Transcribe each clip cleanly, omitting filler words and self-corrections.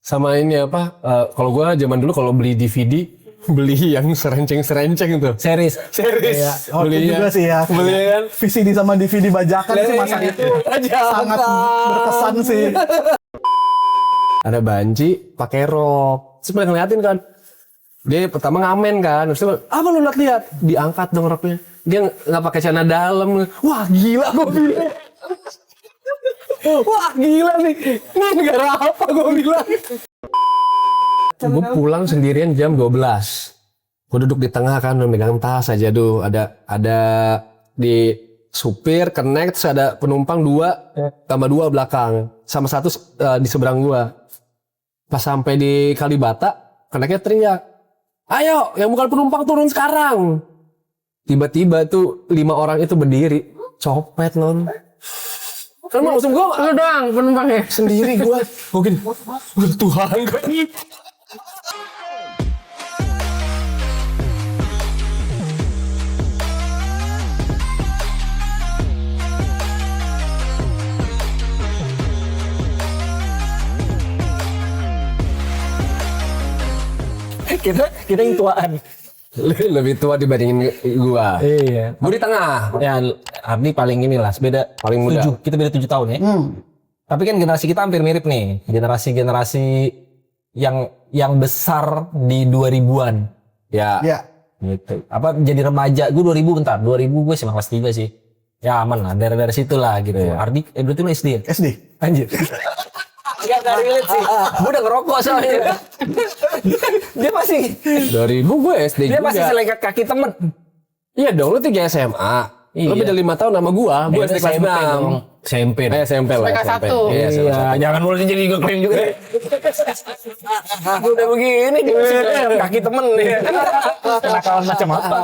Sama ini apa? Kalau gue zaman dulu kalau beli DVD, beli yang serenceng tuh. Series. Iya. Oh, itu Belinya. juga sih ya. Beli kan? VCD sama DVD bajakan sih masa itu sangat berkesan sih. Ada banci pakai rok. Terus mereka ngeliatin kan. Dia pertama ngamen kan. Terus dia, apa lu lihat? Diangkat dong roknya. Dia nggak pakai celana dalam. Wah gila gue bilang. Wah gila nih. Ini negara apa gue bilang. Gue pulang sendirian jam 12. Gue duduk di tengah kan, udah megang tas aja tuh. Ada di supir, connect, terus ada penumpang 2, tambah 2 belakang. Sama 1 di seberang gua. Pas sampai di Kalibata, connectnya teriak. Ayo, yang bukan penumpang turun sekarang. Tiba-tiba tuh 5 orang itu berdiri. Copet non. Kan maksud gua, Lu doang penumpangnya. sendiri gua. Mungkin, Tuhan gua. kita yang tuaan. Lebih tua dibandingin gua. Iya. Gua di tengah. Ya, Ardi paling inilah, beda Paling muda. 7. Kita beda 7 tahun ya. Tapi kan generasi kita hampir mirip nih. Generasi yang besar di 2000-an. Ya. Ya. Gitu. Apa jadi remaja? Gue 2000 bentar. 2000 gue sih kelas 3 sih. Ya aman lah, dari situ lah gitu. Iya. Ardi, berarti lu SD ya? SD. Anjir. Gak relate sih. Gue udah ngerokok soalnya. Dia masih 2000 gue SD dia juga. masih selekat kaki temen. Iya dong, lu 3 SMA. Iya. Lu beda 5 tahun sama gua. Gua SD kelas 6. SMP. SMP lah. SMK 1. Iya, SMP. Iya, jangan mulai jadi ngeklaim juga. Udah begini dia masih selekat kaki temen nih. Kenakalan macam apa?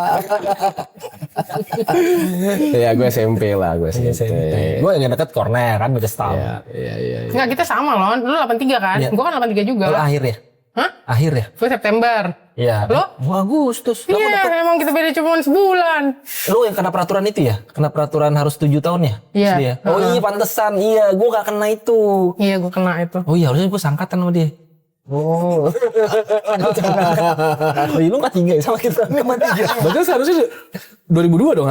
Iya, gue SMP lah, gue SMP. Gue yang deket corner kan beda setahun. Iya. Enggak, kita sama loh. Lu 83 kan? Iya. Gua kan 83 juga. Lu akhir ya? Hah? Akhir ya? Gue September. Iya. Lo? Gua Agustus. Lo Iya, emang kita beda cuma sebulan. Lu yang kena peraturan itu ya? Kena peraturan harus 7 tahun ya? Iya. Dia. Oh iya pantesan. Iya, gua gak kena itu. Iya, gue kena itu. Oh iya, harusnya gua sangkatan sama dia. Oh. Oh iya, lu 43 ya sama kita. 53. Berarti seharusnya 2002 dong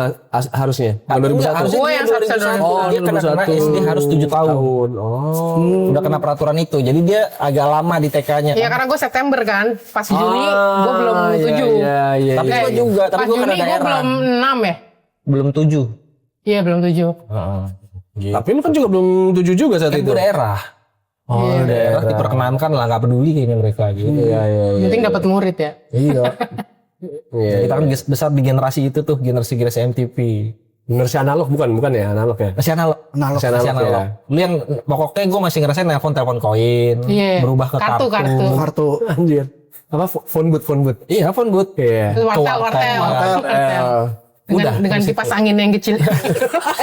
harusnya. Bukan 2001. Harusnya Gua dia yang 2001. Oh, Dia kena 2001. SD harus 7 tahun. Oh. Udah kena peraturan itu. Jadi dia agak lama di TK-nya. Iya, karena gue September kan. Pas Juni gue belum 7. Iya. Tapi gua juga, tapi Pas gua kena Juni gue daerah. belum 6 ya? Belum 7. Iya, belum 7. Tapi lu kan juga belum 7 juga saat Kan itu. gua daerah. Oh, Daerah diperkenankan lah, gak peduli kayaknya mereka gitu. Iya. Yang penting dapat murid ya. Iya. Iya. Kita kan besar di generasi itu tuh, generasi MTV. Generasi analog bukan ya, analog ya. Masih analog. Analog. Masih Masih analog analog. ya. Lu yang pokoknya gue masih ngerasain telepon koin, Iya. berubah ke kartu. Kartu. Kartu. Anjir. Apa phone booth. Iya, phone booth. Iya. Terus Ke wartel. Udah, Dengan kipas angin yang kecil.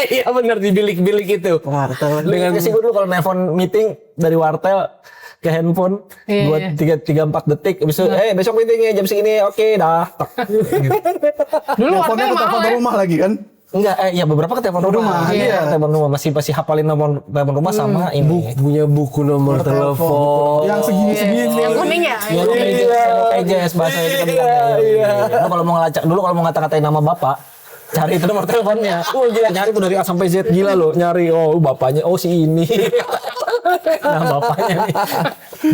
Iya benar di bilik-bilik itu. Wartel. Dengan sih gue dulu kalau nelfon meeting dari wartel ke handphone Iya. buat 3-4 detik habis itu besok meetingnya jam segini oke dah. Tek. Dulu Teleponnya wartel ke telepon mahal ya. rumah lagi kan? Enggak, ya beberapa ke telepon rumah. Iya. Telepon rumah masih hafalin nomor telepon rumah sama ini. Punya buku nomor telepon. Yang segini-segini. Yang kuning ya? Iya, pages bahasa itu kan bilangnya. Iya. Lu kalau mau ngelacak dulu kalau mau ngata-ngatain nama bapak, cari itu nomor teleponnya. Oh gila nyari tuh dari A sampai Z gila lo, nyari bapaknya si ini. Nah bapaknya nih.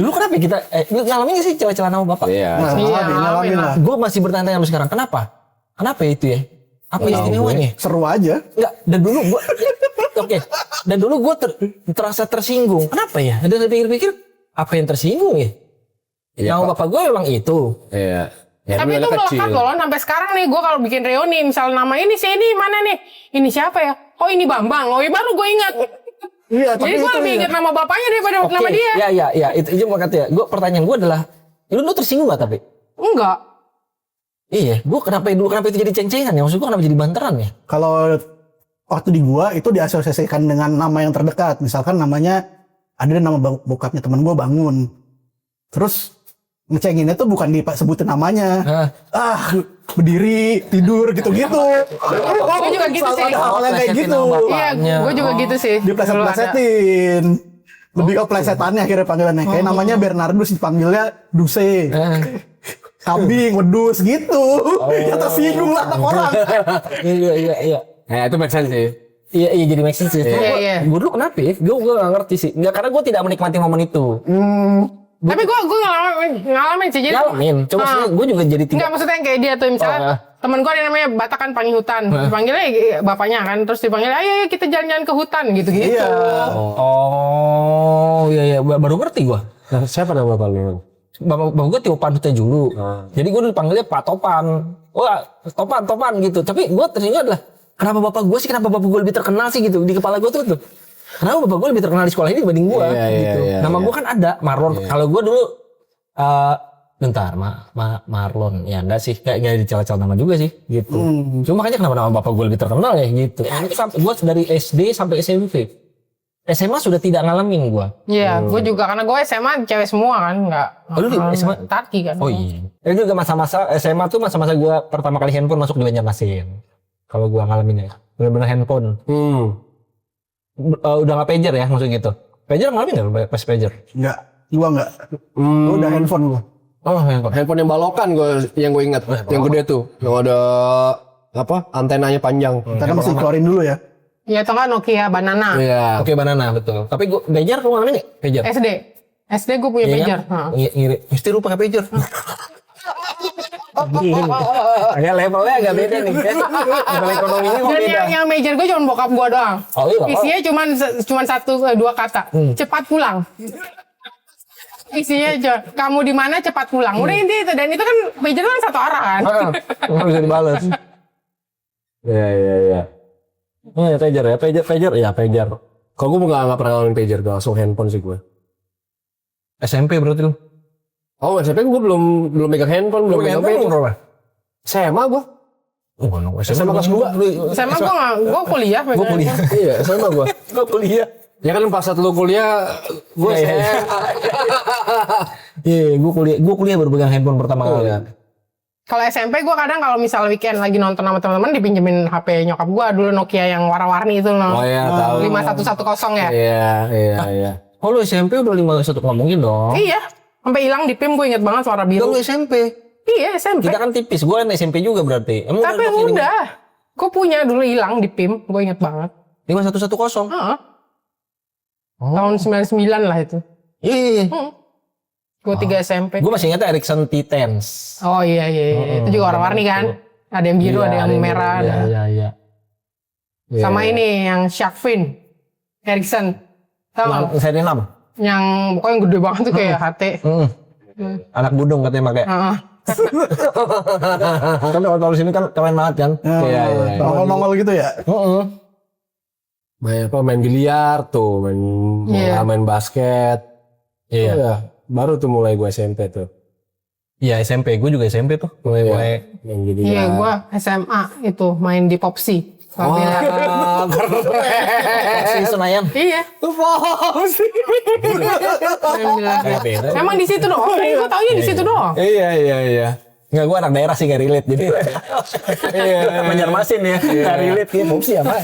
Dulu kenapa kita ngalamin gak sih cewek-cewek nama bapak? Iya. Ngalamin lah. Gue masih bertanya-tanya sampai sekarang, kenapa? Kenapa ya itu ya? Apa istimewanya? Seru aja. Enggak, dan dulu gue oke. Dan dulu gue terasa tersinggung. Kenapa ya? Dan pikir-pikir apa yang tersinggung ya? Iya, Nama bapak gue memang itu. Iya. Ya, Tapi itu melekat loh, sampai sekarang nih gue kalau bikin reuni, misal nama ini si ini mana nih? Ini siapa ya? Oh ini Bambang. Oh iya baru gue ingat. Iya, tapi Jadi gue itu lebih ya. ingat nama bapaknya daripada nama dia. Ya, itu makanya ya. Pertanyaan gue adalah, lu tersinggung gak tapi? Enggak. Iya, gue kenapa itu jadi ceng-cengan ya? Maksud gue kenapa jadi banteran ya? Kalau waktu di gua itu diasosiasikan dengan nama yang terdekat. Misalkan namanya ada nama bokapnya temen gua Bangun. Terus ngecenginnya tuh bukan disebutin namanya. Berdiri, tidur gitu-gitu. Gue juga gitu sih. Ada hal yang kayak Plesetin gitu. nama Iya, bapaknya. gue juga gitu sih. Dipleset-plesetin. Lebih ke plesetannya akhirnya panggilannya. Kayak namanya Bernardus dipanggilnya Duse. Kambing, wedus gitu. Ya tersinggung lah orang. Iya. Itu make sense sih. Iya jadi make sense sih. Iya. Gue dulu kenapa ya? Gue gak ngerti sih. Nggak, karena gue tidak menikmati momen itu. Tapi gue ngalamin sih. Jadi Ngalamin. Coba sebenarnya gue juga jadi enggak, maksudnya yang kayak dia tuh misalnya temen gue ada yang namanya Batakan Pangihutan. Dipanggilnya bapaknya kan, terus dipanggil ayo kita jalan-jalan ke hutan gitu-gitu. Iya. Oh iya baru ngerti gue. Nah, siapa nama bapak lu? Bapak gue Tio Pan dulu. Jadi gue dipanggilnya Pak Topan. Wah Topan gitu. Tapi gue teringat adalah kenapa bapak gue lebih terkenal sih gitu di kepala gue tuh. Kenapa bapak gue lebih terkenal di sekolah ini dibanding gue gitu. Nama gue kan ada Marlon. Kalau gue dulu bentar Marlon ya enggak sih kayak dicel-cel nama juga sih gitu. Cuma makanya kenapa nama bapak gue lebih terkenal ya gitu. Gue dari SD sampai SMP. SMA sudah tidak ngalamin gue. Iya, gue juga karena gue SMA cewek semua kan, enggak. lu di SMA? Tarki kan. Oh iya. Itu juga masa-masa SMA tuh masa-masa gue pertama kali handphone masuk di Banjarmasin. Kalau gue ngalamin ya, benar-benar handphone. Udah nggak pager ya maksudnya gitu. Pager ngalamin nggak lu pas pager? Enggak, gua enggak. Gua udah handphone gua. Oh handphone. Handphone yang balokan yang gue ingat, yang gede tuh, yang ada apa antenanya panjang. Karena masih keluarin dulu ya. Iya, itu kan Nokia Banana. Iya. Oke banana betul. Tapi gue pager lu ngalamin nggak? Pager. SD gue punya pager. Ngiri. Mesti lu pakai pager. Agak levelnya agak beda nih. Level ekonominya Dan beda. yang major gue cuma bokap gue doang. Oh, iya. Isinya cuma dua kata. Cepat pulang. Isinya aja, kamu di mana cepat pulang. Udah inti itu, dan itu kan major kan satu arah kan. Nggak bisa dibales. Iya. Pager ya pager. Kalau gue nggak pernah ngalamin pager, gue langsung handphone sih gue. SMP berarti lu? Oh, SMP gue belum megang handphone, belum megang pager. berapa? SMA gue. Oh, SMA kelas 2. Sama gue kuliah. Gue kuliah. Iya, SMA gue. Gue kuliah. Ya kan pas saat lu kuliah, gue Iya, gue kuliah baru pegang handphone pertama kali. Kalau SMP gue kadang kalau misal weekend lagi nonton sama teman-teman dipinjemin HP nyokap gue dulu Nokia yang warna-warni itu loh. Oh iya, tahu. 5110 ya. Iya. Oh lu SMP udah 51 nggak mungkin dong. Iya, sampai hilang di PIM gue inget banget suara biru. Lu SMP. Iya SMP. Kita kan tipis, gue kan SMP juga berarti. Emang Tapi udah, gue punya dulu hilang di PIM, gue inget banget. 5110. Heeh. Tahun 99 lah itu. Iya. Gue 3 SMP. Gue masih ingat Ericsson T10s. Oh iya. Itu juga warna-warni kan. Ada yang biru, ada yang merah. Iya. Sama ini yang Shark Fin. Ericsson. Tahu nggak? Seri 6. Yang pokoknya gede banget tuh kayak HT. Anak budung katanya pakai. Heeh. Kan kalau sini kan keren banget kan. Iya. Nongol-nongol gitu ya. Main biliar tuh, main basket. Iya. Baru tuh mulai gue SMP tuh. Iya SMP, gue juga SMP tuh. Mulai Main biliar. Iya, gue SMA itu main di Popsi. si Senayan. Iya. Popsi. Main biliar. Emang di situ doang. Gue taunya di situ doang. Iya. Enggak, gue anak daerah sih gak relate jadi. Banjarmasin ya, gak relate ya. Popsi apa?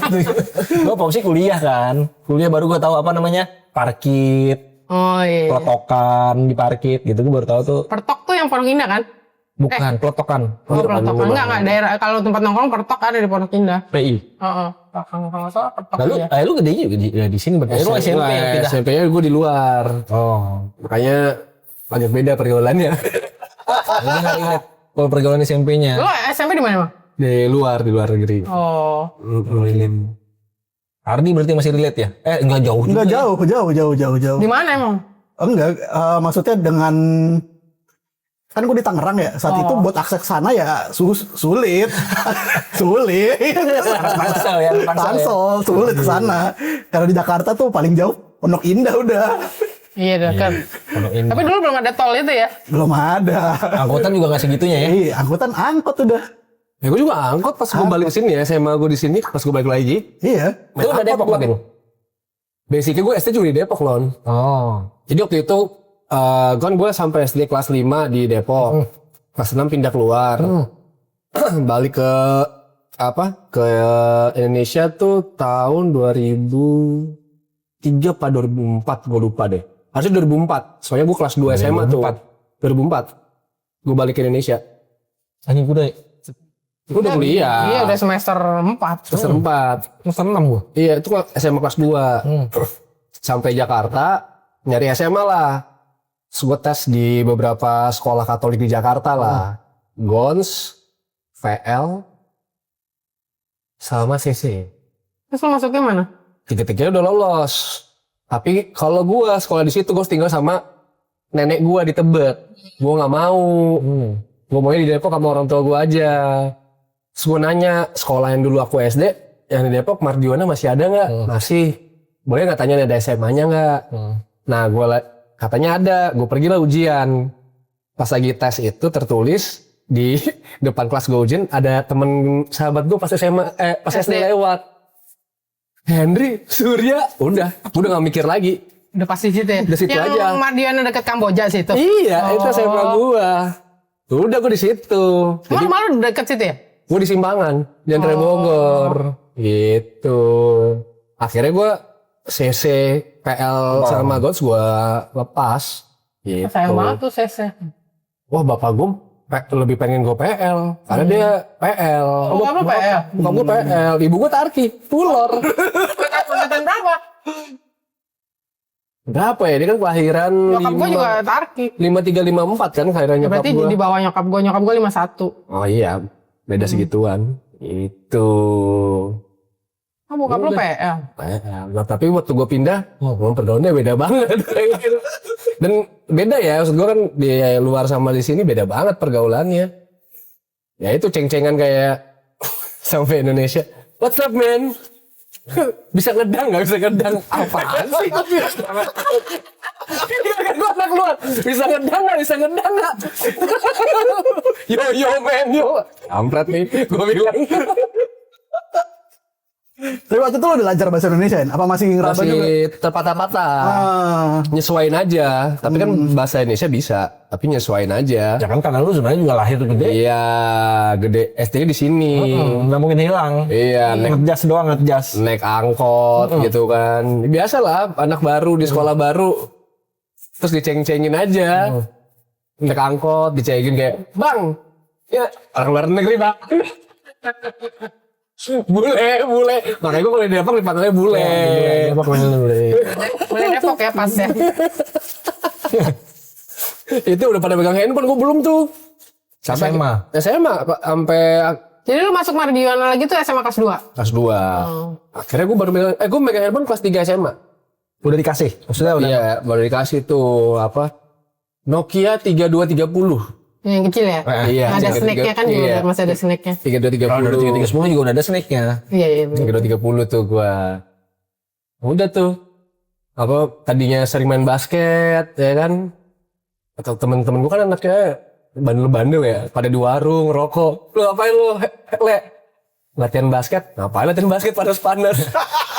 Gue Popsi kuliah kan. Kuliah baru gue tahu apa namanya parkit. Oh iya. Peletokan di parkit gitu, gue baru tahu tuh. Pertok tuh yang Pondok Indah kan? Bukan, peletokan. Oh, Pertok. Enggak daerah. Kalau tempat nongkrong Pertok ada di Pondok Indah. PI. Heeh. Kalau nggak salah Pertok. Lalu, ya. lu gede juga di sini berarti. Lu SMP yang pindah. SMP-nya gue di luar. Oh. Makanya agak beda pergaulannya. Ini gak relate. Kalau pergaulan SMP-nya. Lu SMP di mana, Bang? Di luar negeri. Oh. Ardi berarti masih relate ya? Enggak jauh. Enggak jauh. Di mana emang? Enggak, maksudnya dengan kan gue di Tangerang ya saat itu buat akses ke sana ya sulit. Tangsel ya. Tangsel sulit ke sana. Karena di Jakarta tuh paling jauh Pondok Indah udah. Iya dekat. Tapi dulu belum ada tol itu ya? Belum ada. Angkutan juga nggak segitunya ya? Iya, angkot udah. Ya gue juga angkot pas gue balik ke sini ya, SMA gue di sini pas gue balik lagi. Iya. Itu udah Depok lagi lu? Basicnya gue SD juga di Depok Lon. Oh. Jadi waktu itu kan gue sampai SD kelas 5 di Depok. Kelas 6 pindah keluar. Balik ke ke Indonesia tuh tahun 2000 apa 2004 gue lupa deh. Harusnya 2004. Soalnya gue kelas 2 SMA tuh. 2004. Gue balik ke Indonesia. Anjing gue Gue udah kuliah. Iya udah semester 4. Semester 4. semester 6 gue. Iya itu SMA kelas 2. Sampai Jakarta nyari SMA lah. Terus gue tes di beberapa sekolah Katolik di Jakarta lah. Gons, VL, sama CC. Terus lu masuknya mana? Tiga-tiganya udah lolos. Tapi kalau gue sekolah di situ gue tinggal sama nenek gue di Tebet. Gue nggak mau. Gue maunya di Depok sama orang tua gue aja. Terus gue nanya sekolah yang dulu aku SD yang di Depok Mardiwana masih ada nggak? Masih. Boleh nggak tanya ada SMA-nya nggak? Nah gue katanya ada. Gue pergilah ujian. Pas lagi tes itu tertulis di depan kelas gue ujian ada temen sahabat gue pas SMA pas SD lewat. Henry, Surya, udah nggak mikir lagi. Udah pasti situ ya? Udah situ yang aja. Mardiana deket Kamboja situ? Iya, itu SMA gua. Udah gua di situ. Jadi Malu deket situ ya? gua di Simbangan, Jalan Raya Bogor. Gitu. Akhirnya gua CC, PL sama Gods gua lepas. Gitu. Sayang banget tuh Sese. Wah, bapak gua lebih pengen gua PL karena dia PL. Bokap lu PL? Bokap gua PL, ibu gua Tarki, Pulor. Angkatan berapa? Berapa ya? Dia kan kelahiran Nyokap gue juga Tarki. 5354 kan kelahiran nyokap Berarti gua. di bawah nyokap gue 51. Oh iya, beda segituan. Itu. Oh bokap lu PL? Nah, tapi waktu gue pindah, pergaulannya beda banget. Dan beda ya, maksud gue kan di luar sama di sini beda banget pergaulannya. Ya itu ceng-cengan kayak sampai Indonesia. What's up man? Bisa ngedang nggak? Bisa ngedang apaan sih? Gue anak keluar. Bisa ngedang nggak? Bisa ngedang nggak? Yo man yo. Kampret nih, gue bilang. Tapi waktu itu lo udah belajar bahasa Indonesia, apa masih ngeraba juga? Masih terpatah-patah. Nyesuain aja. Tapi kan bahasa Indonesia bisa. Tapi nyesuain aja. Ya kan karena lu sebenarnya juga lahir gede. Iya, gede. SD-nya di sini. Nggak mungkin hilang. Iya, Ngejas doang ngejas. naik angkot gitu kan. Biasalah anak baru di sekolah baru. Terus diceng-cengin aja. Naik angkot, dicengin kayak, "Bang, ya orang luar negeri, Bang." Bule. Makanya gue kalau di Depok dipanggilnya bule. Boleh Depok ya pas ya. Itu udah pada pegang handphone, gue belum tuh. SMA. SMA sampai Jadi lu masuk Mardiana lagi tuh SMA kelas 2? kelas 2. Akhirnya gue baru megang handphone kelas 3 SMA. Udah dikasih. Maksudnya udah. Iya, baru dikasih tuh apa? Nokia 3230. Yang kecil ya? Iya, Ada 3230. snack-nya kan juga Iya. masih ada snack-nya. 3230. 3 juga udah ada snack-nya. Iya. 3230 tuh gua. Udah tuh. Apa tadinya sering main basket ya kan? Atau temen-temen gua kan anaknya bandel-bandel ya, pada di warung rokok. Lu ngapain lu? Le. Latihan basket? Ngapain latihan basket panas-panas?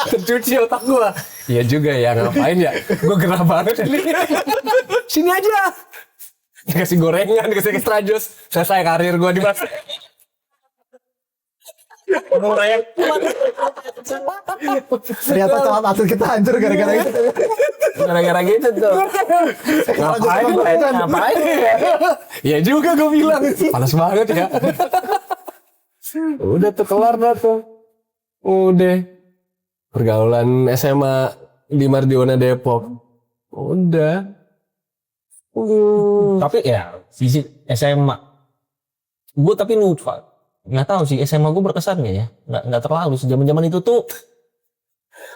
Tercuci otak gua. Iya juga ya, ngapain ya? Gua gerah banget ini. Sini aja. Dikasih gorengan, dikasih extra jus. Selesai karir gua di basket. Ternyata calon atlet kita hancur gara-gara itu. Gara-gara gitu tuh. Ngapain? Iya juga gue bilang. Panas banget ya. Udah tuh kelar dah tuh. Udah. Pergaulan SMA di Mardiwana Depok. Udah. Tapi ya sisi SMA. Gue tapi lupa. Nggak tahu sih SMA gue berkesan nggak ya? Nggak terlalu. Zaman-zaman itu tuh.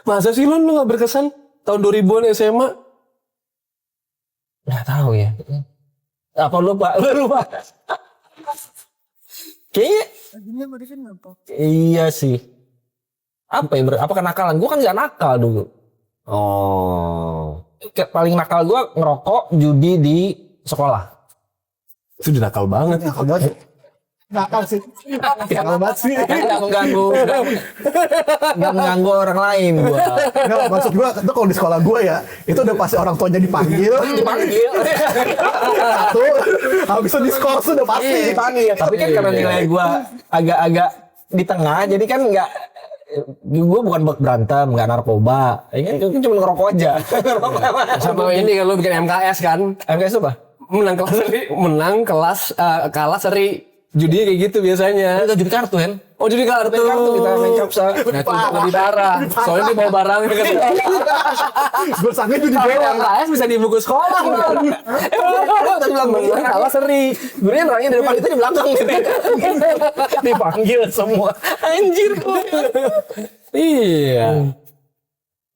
Masa sih lu gak berkesan? Tahun 2000-an SMA? Nggak tahu ya. Apa lupa? Lu lupa? Kayaknya. Iya sih. Apa ya? Apa kenakalan? Gue kan nggak nakal dulu. Oh. Paling nakal gue ngerokok, judi di sekolah. Itu udah nakal banget. Nakal sih. Nakal banget sih. Nggak mengganggu orang lain gue. Nggak, maksud gue itu kalau di sekolah gue ya, itu udah pasti orang tuanya dipanggil. Satu, habis itu diskors udah pasti. Dipanggil. Tapi kan karena nilai gue agak-agak di tengah, jadi kan gue bukan buat berantem, nggak narkoba. Ini kan cuma ngerokok aja. Sama ini kan lu bikin MKS kan. MKS itu apa? Kalah seri. Judi kayak gitu biasanya. Kita judi kartu kan? Oh jadi kartu. Main kartu kita main capsa. Nah itu lebih parah. Soalnya dia bawa barang kan. Gue sangka itu di bawah. MKS bisa di buku sekolah. Tadi bilang menang kalah seri. Sebenarnya orangnya di depan itu di belakang gitu. Dipanggil semua. Anjir kok. Iya.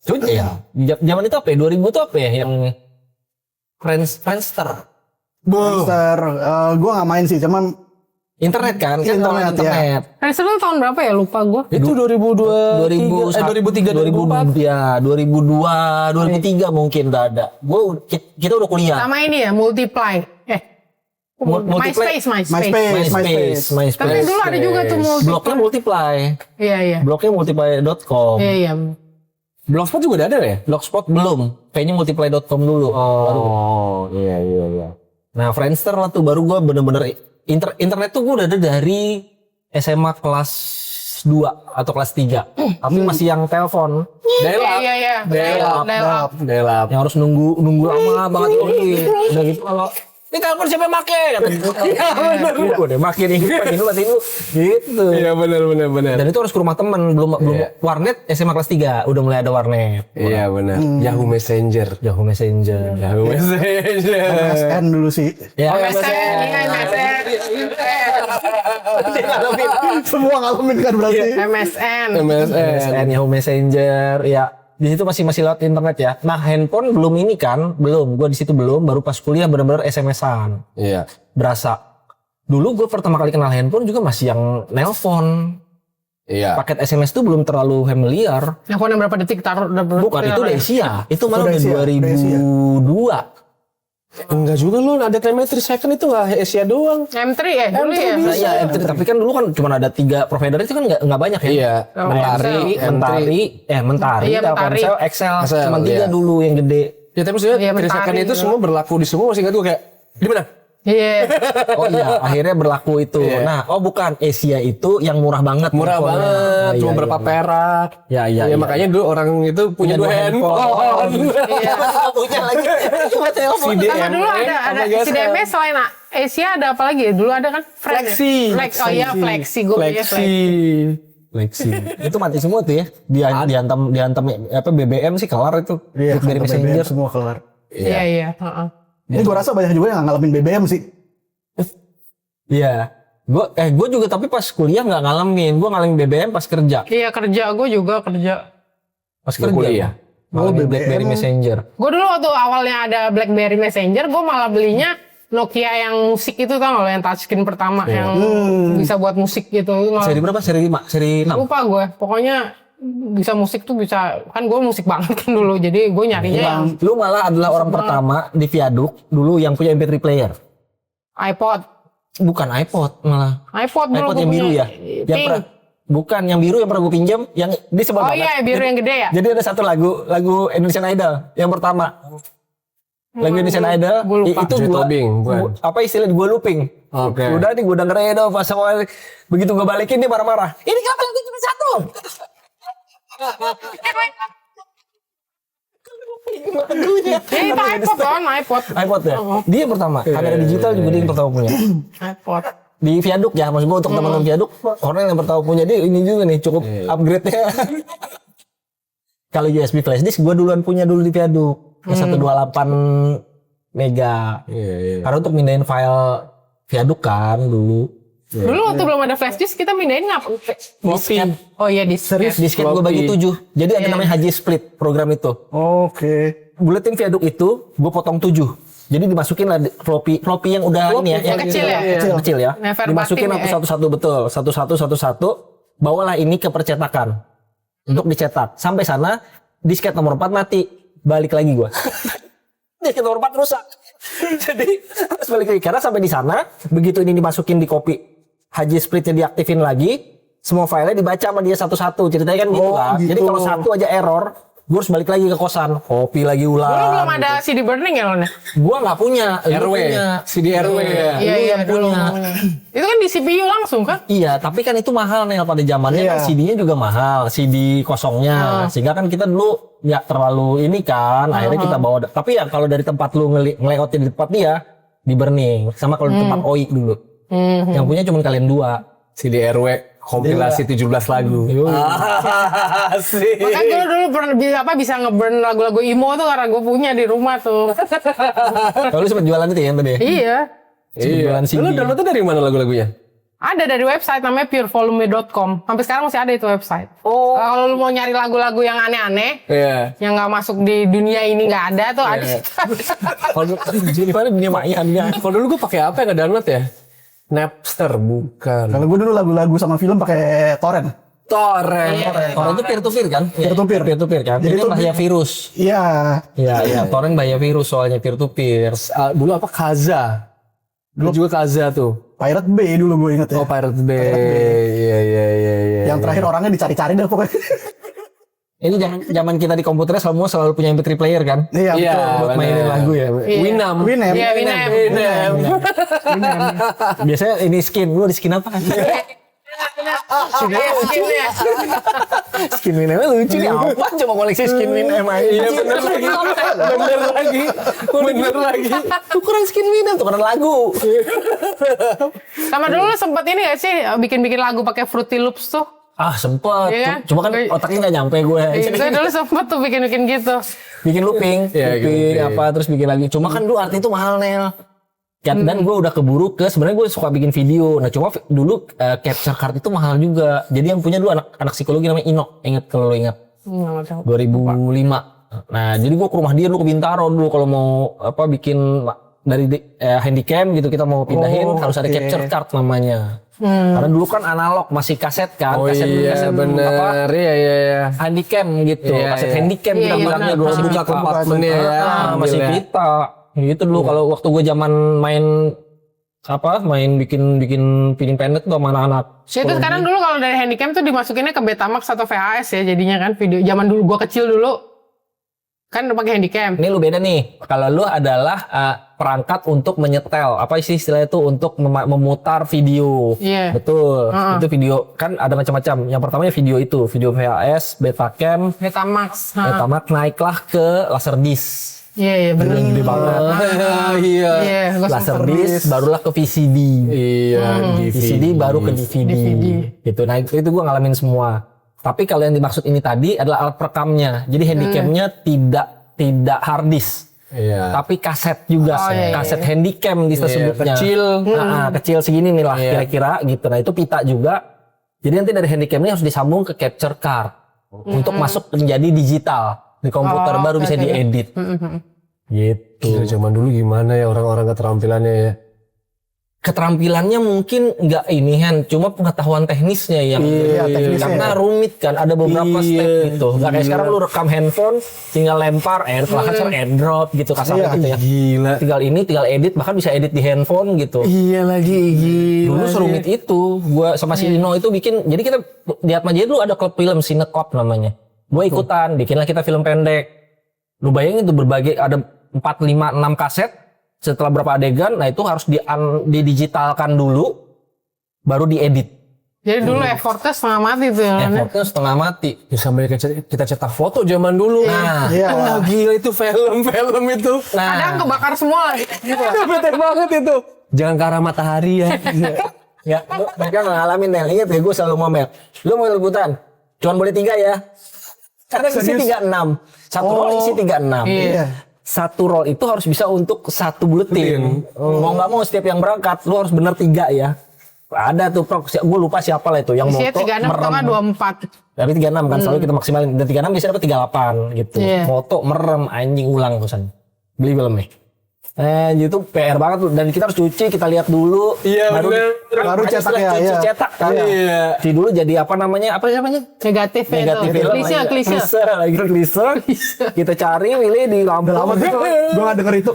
Cuman ya, zaman itu apa ya? 2000 tuh apa ya yang Friendster. Monster. Gue nggak main sih, cuman Internet kan? Internet, ya. Friendster itu tahun berapa ya? Lupa gue. Itu 2002, 2003, 2004. Ya, 2002, 2003 mungkin udah ada. Kita udah kuliah. Sama ini ya, Multiply. Multiply. MySpace. Tapi dulu ada juga tuh Multiply. Blognya Multiply. Iya. Blognya multiply.com. Iya. Blogspot juga udah ada ya? Blogspot belum. Kayaknya multiply.com dulu. Oh, iya. Nah, Friendster lah tuh baru gue bener-bener internet tuh gue udah ada dari SMA kelas 2 atau kelas 3. Tapi masih yang telepon. Iya. Delap. Yang harus nunggu lama banget udah gitu kalau ini telepon siapa yang make? Kata gitu. Iya benar. Gue udah make nih. Pati lu. Gitu. Iya benar. Dan itu harus ke rumah teman, belum warnet SMA kelas 3 udah mulai ada warnet. Iya benar. Yahoo Messenger. Yahoo Messenger. MSN dulu sih. Ya, MSN. Semua ngalamin kan berarti. MSN. MSN, Yahoo Messenger, ya. Di situ masih lewat internet ya. Nah, handphone belum ini kan, belum. Gue di situ belum. Baru pas kuliah benar-benar SMS-an. Iya. Berasa. Dulu gue pertama kali kenal handphone juga masih yang nelpon. Iya. Paket SMS tuh belum terlalu familiar. Nelfon yang berapa detik taruh? Bukan, itu udah Asia. Itu malah Udah udah Asia, 2002. Enggak juga lu ada telemetri second itu enggak Asia doang. M3 ya dulu ya. Nah, iya, M3. Tapi kan dulu kan cuma ada 3 provider itu kan nggak banyak ya. Iya. Mentari, Iya, Mentari. Telkomsel, Excel, Excel, cuma 3 iya. dulu yang gede. Ya tapi maksudnya Iya, 3 second Mentari itu juga. semua berlaku di semua masih enggak tuh kayak di mana? Iya. Oh iya, akhirnya berlaku itu. Iya. Nah, bukan Asia itu yang murah banget. Murah handphonenya. banget, cuma Iya, berapa iya. perak. Iya. Ya makanya dulu orang itu punya 2 handphone. Iya. Punya lagi. Cuma telepon. Sama dulu ada CDMS selain Asia ada apa lagi ya? Dulu ada kan Flexi. Oh iya, Flexi. Gue punya Flexi. Flexi. Itu mati semua tuh ya. Dihantam apa BBM sih kelar itu. Iya, Dari BBM Messenger. semua kelar. Iya. Heeh. Ini gue rasa banyak juga yang ngalamin BBM sih. Iya. Gue juga tapi pas kuliah nggak ngalamin. Gue ngalamin BBM pas kerja. Iya kerja, gue juga kerja. Pas kerja. kuliah. Ngalamin BBM. BlackBerry Messenger. Gue dulu waktu awalnya ada BlackBerry Messenger, gue malah belinya Nokia yang musik itu, tau gak lo, yang touchscreen pertama yang bisa buat musik gitu. Seri berapa? Seri 5? Seri 6? Lupa gue, pokoknya bisa musik tuh bisa, kan gue musik banget kan dulu, jadi gue nyarinya yang Lu malah adalah orang pertama di Viaduk dulu yang punya MP3 player. iPod. Bukan iPod malah. iPod dulu iPod gua yang biru punya. ya? Yang Pink. bukan yang biru yang pernah gue pinjam, yang di sebelah Oh banget. iya, biru yang gede ya? Jadi ada satu lagu Indonesian Idol yang pertama. Lagu Indonesian Idol Gua lupa. itu Joy gua Tobing, bukan? apa istilahnya gue looping. Oke. Udah nih gue dengerin dong pas awal begitu gue balikin dia marah-marah. Ini kenapa lagu cuma satu? Lagunya. Ya, itu iPod kan, iPod. iPod ya? Dia yang pertama. Kamera digital juga dia yang pertama punya. iPod. Di Viaduk ya, maksud gue untuk teman-teman Viaduk, orang yang pertama punya dia ini juga nih cukup upgrade-nya. Kalau USB flash disk gue duluan punya dulu di Viaduk. Yang 128 mega. Iya. Karena untuk mindahin file Viaduk kan dulu. Dulu waktu belum ada flash disk, kita mindahin ngapa? Disket. Oh iya, disket. Disket gue bagi 7. Jadi ada namanya Haji Split program itu. Oke. Buletin Viaduk itu gue potong 7. Jadi dimasukin lah floppy yang udah ini ya, yang kecil ya? Yang kecil ya. Never Dimasukin batin ya. satu-satu betul, satu-satu. Bawalah ini ke percetakan untuk dicetak. Sampai sana disket nomor 4 mati, balik lagi gua. Disket nomor 4 rusak. Jadi harus balik lagi karena sampai di sana begitu ini dimasukin di copy Haji Splitnya diaktifin lagi, semua filenya dibaca sama dia satu-satu. Ceritanya kan gitu kan. gitu. Jadi kalau satu aja error, Gue harus balik lagi ke kosan, kopi lagi Dulu ulang. belum ada CD burning ya lo nih? Gue nggak punya, lu RW, punya. CD RW ya. Iya, yang dulu punya. punya. Itu kan di CPU langsung kan? Iya, tapi kan itu mahal nih pada zamannya Iya. kan CD-nya juga mahal, CD kosongnya. Sehingga kan kita dulu nggak terlalu ini kan, akhirnya kita bawa. Tapi ya kalau dari tempat lu ngelewatin di tempat dia, di burning. Sama kalau di tempat OI dulu. Yang punya cuma kalian dua. CD RW kompilasi 17 lagu. Asik. Makanya dulu pernah bisa nge-burn lagu-lagu emo tuh karena gue punya di rumah tuh. Kalau lu sempet jualan itu ya tadi? Iya. Jualan CD. Lu downloadnya dari mana lagu-lagunya? Ada dari website namanya purevolume.com. Sampai sekarang masih ada itu website. Kalau lu mau nyari lagu-lagu yang aneh-aneh, Iya. yang nggak masuk di dunia ini nggak ada tuh ada. Kalau jadi mana dunia maya dia. Kalau dulu gue pakai apa yang nge-download ya? Napster bukan. Kalau gue dulu lagu-lagu sama film pakai torrent. Torrent. Torrent itu peer to peer kan? Peer-to-peer. Peer to peer kan? Jadi Ini itu bahaya virus. Iya. Iya. Torrent bahaya virus soalnya peer to peer. Dulu apa Kaza? Dulu juga Kaza tuh. Pirate Bay dulu gue inget ya. Oh Pirate Bay. Iya. Yang terakhir orangnya dicari-cari dah pokoknya. Ini zaman kita di komputernya selalu punya MP3 player kan? Iya, Iya, betul. Buat mainin lagu ya. Winamp. Winamp. Iya, Winamp. Biasanya ini skin, lu di skin apa kan? Skin Winamp lucu nih, apa coba koleksi skin Winamp aja. Iya bener lagi. Bener lagi. Tukeran skin Winamp, tukeran lagu. Sama dulu sempet ini gak sih bikin-bikin lagu pakai Fruity Loops tuh? Ah sempet, Iya kan? cuma kan otaknya nggak nyampe gue. Gue dulu sempet tuh bikin-bikin gitu. Bikin looping, Iya, looping looping. apa terus bikin lagi. Cuma kan dulu arti itu mahal Nel. Dan gue udah keburu ke sebenarnya gue suka bikin video. Nah cuma dulu capture card itu mahal juga. Jadi yang punya dulu anak psikologi namanya Ino. Ingat kalau lo ingat? Nggak tahu. 2005. Nah jadi gue ke rumah dia dulu ke Bintaro dulu kalau mau apa bikin dari handycam gitu kita mau pindahin harus ada oke. capture card namanya. Karena dulu kan analog masih kaset kan, Oh kaset iya bener. Iya. handycam gitu, Iya, kaset iya. handycam Iya, kita iya, bilangnya benar. dulu Masih buka kompartemennya ya. masih ambil ya. kita gitu dulu kalau waktu gue zaman main bikin pendek tuh sama anak-anak. Itu sekarang dulu kalau dari handycam tuh dimasukinnya ke Betamax atau VHS ya jadinya kan video zaman dulu gua kecil dulu kan udah pakai handycam. Ini lu beda nih. Kalau lu adalah perangkat untuk menyetel. Apa sih istilahnya itu untuk memutar video. Iya. Betul. Itu video kan ada macam-macam. Yang pertamanya video itu, video VHS, Betacam, Betamax. Betamax naiklah ke Laserdisc. Iya benar. Gede banget. Iya. Iya, gua sempet. Laserdisc barulah ke VCD. Iya. VCD baru ke DVD. Gitu. Nah, itu gue ngalamin semua. Tapi kalau yang dimaksud ini tadi adalah alat perekamnya. Jadi handycamnya tidak hard disk. Iya. Tapi kaset juga, Oh, iya, iya. kaset handycam kita Iya, sebutnya. kecil. Kecil segini nih lah Iya. kira-kira gitu. Nah itu pita juga. Jadi nanti dari handycam ini harus disambung ke capture card untuk masuk menjadi digital di komputer Oh, baru bisa oke. diedit. Gitu. Gila, zaman dulu gimana ya orang-orang keterampilannya ya. Keterampilannya mungkin nggak ini Han, cuma pengetahuan teknisnya yang Iya, teknisnya karena ya. rumit kan, ada beberapa Iya, step gitu. Nggak kayak gila. sekarang lu rekam handphone, tinggal lempar, setelah kan airdrop gitu kasarnya Iya. gitu ya. Gila. Tinggal edit, bahkan bisa edit di handphone gitu. Iya lagi gila. Dulu serumit itu, gua sama si Ino itu bikin. Jadi kita di Atmaja dulu ada klub film Cinecop namanya. Gua ikutan, bikinlah kita film pendek. Lu bayangin tuh berbagai ada 4, 5, 6 kaset. Setelah berapa adegan, nah itu harus didigitalkan dulu, baru diedit. Jadi dulu effortnya setengah mati tuh ya. Lan, ya. Effortnya setengah mati. Ya sampai kita cetak foto zaman dulu. Nah, Iya. Wah gila itu film itu. Kadang nah, kebakar semua lagi. Bete banget itu. Jangan ke arah matahari ya. ya, mereka nggak ngalamin Nel. Ingat ya, gue selalu ngomel. Lu mau liputan, cuman boleh 3 ya. Karena isi Serius? 36. Satu roll isi 36. Iya. Satu roll itu harus bisa untuk satu buletin. Mau nggak mau setiap yang berangkat lu harus bener 3 ya. Ada tuh gue lupa siapa lah itu yang Isinya moto 36 atau nggak 24. Tapi 36 kan selalu kita maksimalin. Dan 36 bisa dapat 38 gitu. Iya. Moto merem anjing ulang terusan. Beli film nih. Itu PR banget tuh. Dan kita harus cuci, kita lihat dulu. Iya, bener. Baru ada cetak istilah ya, cuci iya. cetak kan. Iya. Cuci dulu jadi apa namanya? Negatif ya Negatif itu. film. Klise. Lagi klise. Kita cari, pilih di lampu. Udah lama gitu. Gue gak denger itu.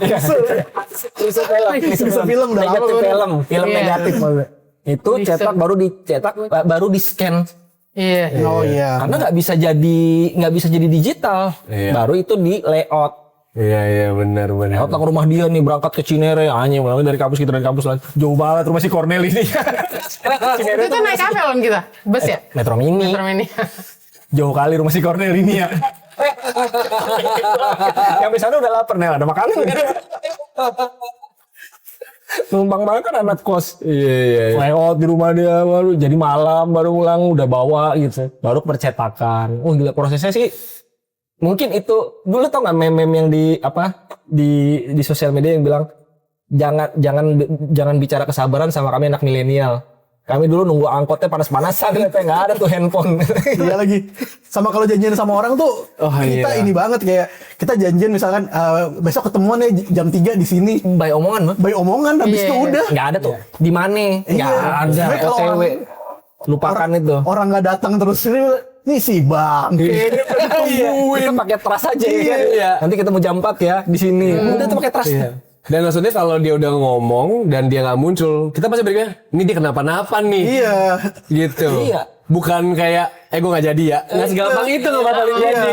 Klise film. Klise film, udah lama Negatif banget. film Iya. negatif maksudnya. Itu Klise. cetak baru di scan. Iya. Oh iya. Karena nggak bisa jadi digital. Iya. Baru itu di layout. Iya benar. Layout lah ke rumah dia nih berangkat ke Cinere, anjing dari kampus kita dari kampus lagi. Jauh banget rumah si Cornel ini. Itu tuh naik apa Lon kita? Bus ya? Metro Mini. Metro Mini. Jauh kali rumah si Cornel ini ya. Yang sana udah lapar nih, ada makanan. Numpang banget kan anak kos. Iya. Layout di rumah dia baru jadi malam baru pulang udah bawa gitu. Baru percetakan. Oh gila prosesnya sih. Mungkin itu dulu tau nggak meme-meme yang di sosial media yang bilang jangan bicara kesabaran sama kami anak milenial. Kami dulu nunggu angkotnya panas-panasan ternyata nggak ada tuh handphone. Iya lagi. Sama kalau janjian sama orang tuh kita ini banget kayak kita janjian misalkan besok ketemuan ya jam 3 di sini. By omongan mah. By omongan habis itu udah. Nggak ada tuh. Di mana? Nggak ada. Sebenarnya kalau OTW. Lupakan itu. Orang nggak datang terus ini si Bang. Kita pakai trust aja ya kan. Nanti ketemu jam 4 ya di sini. Udah tuh pakai trust. Dan maksudnya kalau dia udah ngomong dan dia nggak muncul, kita pasti berpikir, ini dia kenapa-napa nih. Iya. Gitu. Iya. Bukan kayak, gue nggak jadi ya. Nggak segampang itu nggak batalin jadi.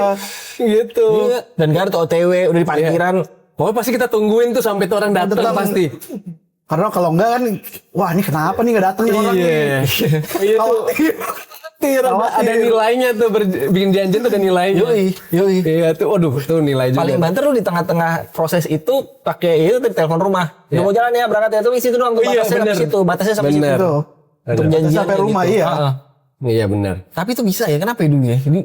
Gitu. Iya. Dan gak ada tuh OTW udah di parkiran. Pokoknya pasti kita tungguin tuh sampai tuh orang datang Datang. pasti. Karena kalau enggak kan, wah ini kenapa nih nggak datang nih orang nih. Iya tuh. Ada nilainya tuh bikin janjian tuh ada nilainya. Yoi. Iya tuh, waduh tuh nilai juga. Paling banter lu di tengah-tengah proses itu pakai itu telepon rumah. Udah mau jalan ya berangkat ya tuh isi itu doang tuh batasnya sampai situ. Batasnya sampai situ. Bener. Tuh. Untuk janjian Sampai rumah, gitu. iya. Iya benar. Tapi itu bisa ya kenapa ya dulu ya? Ini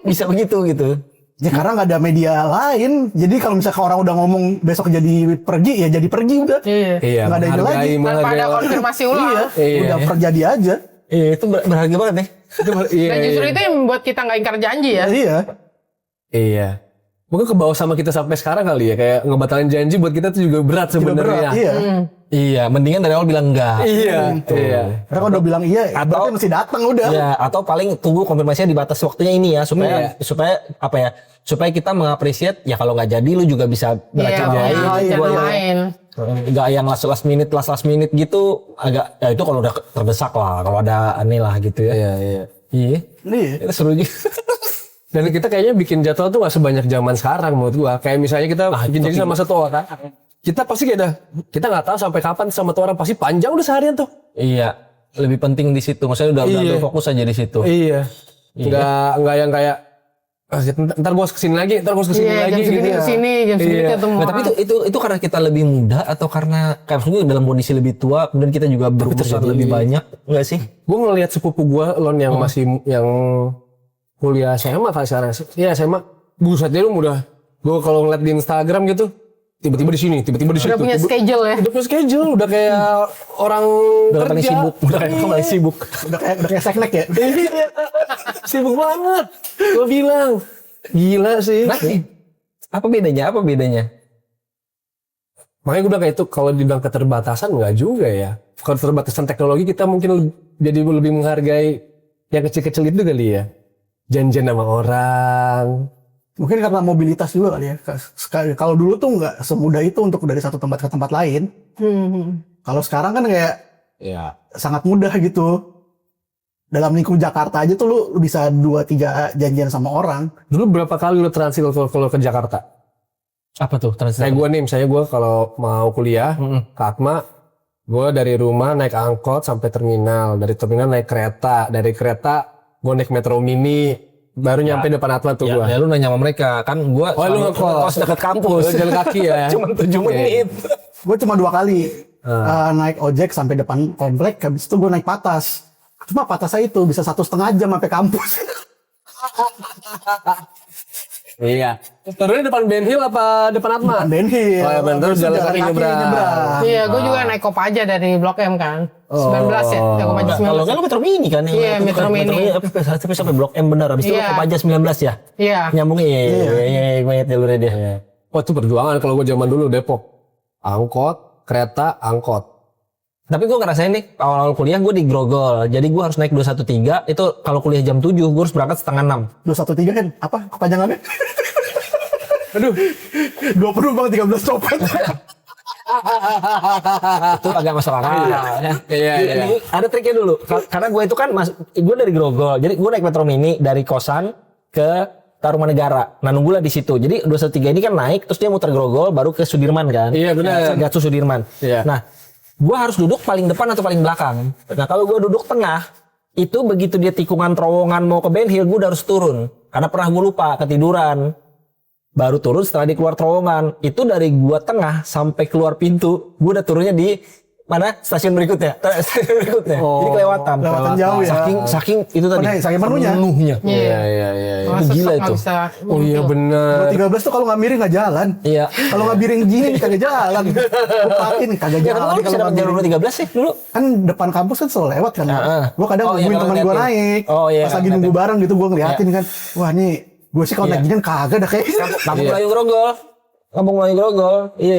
bisa begitu gitu. Ya karena nggak ada media lain. Jadi kalau misalkan orang udah ngomong besok jadi pergi, ya jadi pergi udah. Iya. Nggak ada ide lagi. Tanpa ada konfirmasi ulang. Iya. Udah terjadi aja. Iya itu berharga banget nih. Iya. Dan justru itu yang membuat kita nggak ingkar janji ya. Iya. Iya. Mungkin ke bawah sama kita sampai sekarang kali ya. Kayak ngebatalin janji buat kita tuh juga berat sebenarnya. Iya. Iya, mendingan dari awal bilang enggak. Iya. Iya. Karena kalau udah bilang iya, berarti mesti datang udah. Ya, atau paling tunggu konfirmasinya di batas waktunya ini ya supaya apa ya? Supaya kita mengapresiat ya kalau nggak jadi lu juga bisa beracara Iya, lain. cara lain. Enggak yang last minute gitu agak ya itu kalau udah terdesak lah, kalau ada aneh lah gitu ya. Iya. Iya. Iya. Itu seru juga. Dan kita kayaknya bikin jadwal tuh gak sebanyak zaman sekarang menurut gua. Kayak misalnya kita bikin janji sama satu orang. Kita pasti kayak kita nggak tahu sampai kapan sama satu orang, pasti panjang udah seharian tuh. Iya, lebih penting di situ. Maksudnya udah fokus aja di situ. Iya. Nggak yang kayak ntar gua kesini lagi, ntar gua kesini Iya, lagi jam segini gitu. kesini, jam segini ketemu. Nah, tapi itu karena kita lebih muda atau karena kayak maksudnya dalam kondisi lebih tua kemudian kita juga berurusan lebih banyak, enggak sih? Gue ngelihat sepupu gue Lon yang masih yang kuliah SMA kali sekarang. Iya SMA. Buset dia lu udah. Gue kalau ngeliat di Instagram gitu, tiba-tiba di sini, tiba-tiba di situ. Udah punya schedule ya. Udah punya schedule, udah kayak orang Udah paling kerja. sibuk, udah paling sibuk. Udah kayak seknek ya. Sibuk banget. Gue bilang, gila sih. Nah, apa bedanya? Makanya gue bilang kayak itu kalau dibilang keterbatasan enggak juga ya. Kalau keterbatasan teknologi kita mungkin jadi lebih menghargai yang kecil-kecil itu kali ya. Janjian sama orang. Mungkin karena mobilitas juga kali ya. Kalau dulu tuh nggak semudah itu untuk dari satu tempat ke tempat lain. Kalau sekarang kan kayak Ya. sangat mudah gitu. Dalam lingkup Jakarta aja tuh lu bisa 2-3 janjian sama orang. Dulu berapa kali lu transit kalau ke Jakarta? Apa tuh transit? Kayak gue nih, misalnya gue kalau mau kuliah ke Atma, gue dari rumah naik angkot sampai terminal, dari terminal naik kereta, dari kereta gue naik Metro Mini, baru nyampe depan Atma tuh gue. Ya lu nanya sama mereka kan gua lu ngekos dekat kampus. Lu jalan kaki ya. Cuma 7 menit. Gue cuma 2 kali naik ojek sampai depan komplek, habis itu gue naik patas. Cuma patasnya itu bisa 1,5 jam sampai kampus. Iya. Turunnya depan Ben Hill apa depan Atma? Ben Hill. Oh ya bener, jalan kaki nyebrang. Iya, gue juga naik Kopaja dari Blok M kan. 19 ya, ya Kopaja 19. Kalau kan lu Metro Mini kan Iya, Metro Mini. Tapi sampai Blok M benar. Habis itu Iya. Kopaja 19 ya. Iya. Nyambungnya iya gue ingat jalurnya dia. Oh itu perjuangan kalau gue zaman dulu Depok. Angkot, kereta, angkot. Tapi gue ngerasain nih awal-awal kuliah gue di Grogol. Jadi gue harus naik 213. Itu kalau kuliah jam 7 gue harus berangkat setengah 6. 213 kan apa kepanjangannya? Aduh. 20 bang 13 copet. Itu agak masuk akal. Iya, iya. Ini ada triknya dulu. Karena gue itu kan gue dari Grogol. Jadi gue naik Metro Mini dari kosan ke Tarumanegara. Nah nunggulah di situ. Jadi 213 ini kan naik, terus dia muter Grogol, baru ke Sudirman kan. Iya, benar. Gatsu Sudirman. Iya. Nah, gue harus duduk paling depan atau paling belakang. Nah kalau gue duduk tengah, itu begitu dia tikungan terowongan mau ke Ben Hill, gue udah harus turun. Karena pernah gue lupa ketiduran. Baru turun setelah di keluar terowongan. Itu dari gua tengah sampai keluar pintu, gua udah turunnya di mana stasiun berikutnya. Stasiun berikutnya. Jadi kelewatan. Kelewatan jauh ya. Saking itu tadi. Saking penuhnya. Iya, iya, iya. Masa gila sok nggak itu. bisa Oh iya ngumpul. benar. 13 tuh kalau nggak miring nggak jalan. Iya. Kalau nggak miring gini nih kagak jalan. Bukain kagak Ya jalan. kan lu bisa Kalau dapat nggak jalur miring. 13 sih dulu. Kan depan kampus kan selalu lewat kan. Heeh. Gue kadang Oh, iya, nungguin kalau teman gue ngeliatin. naik. Oh, iya, Pas lagi nunggu bareng gitu gue ngeliatin kan. Wah nih gue sih kalau Iya. naik ginian kagak dah kayaknya. Kampung Melayu Grogol. Kampung Melayu Grogol. Iya.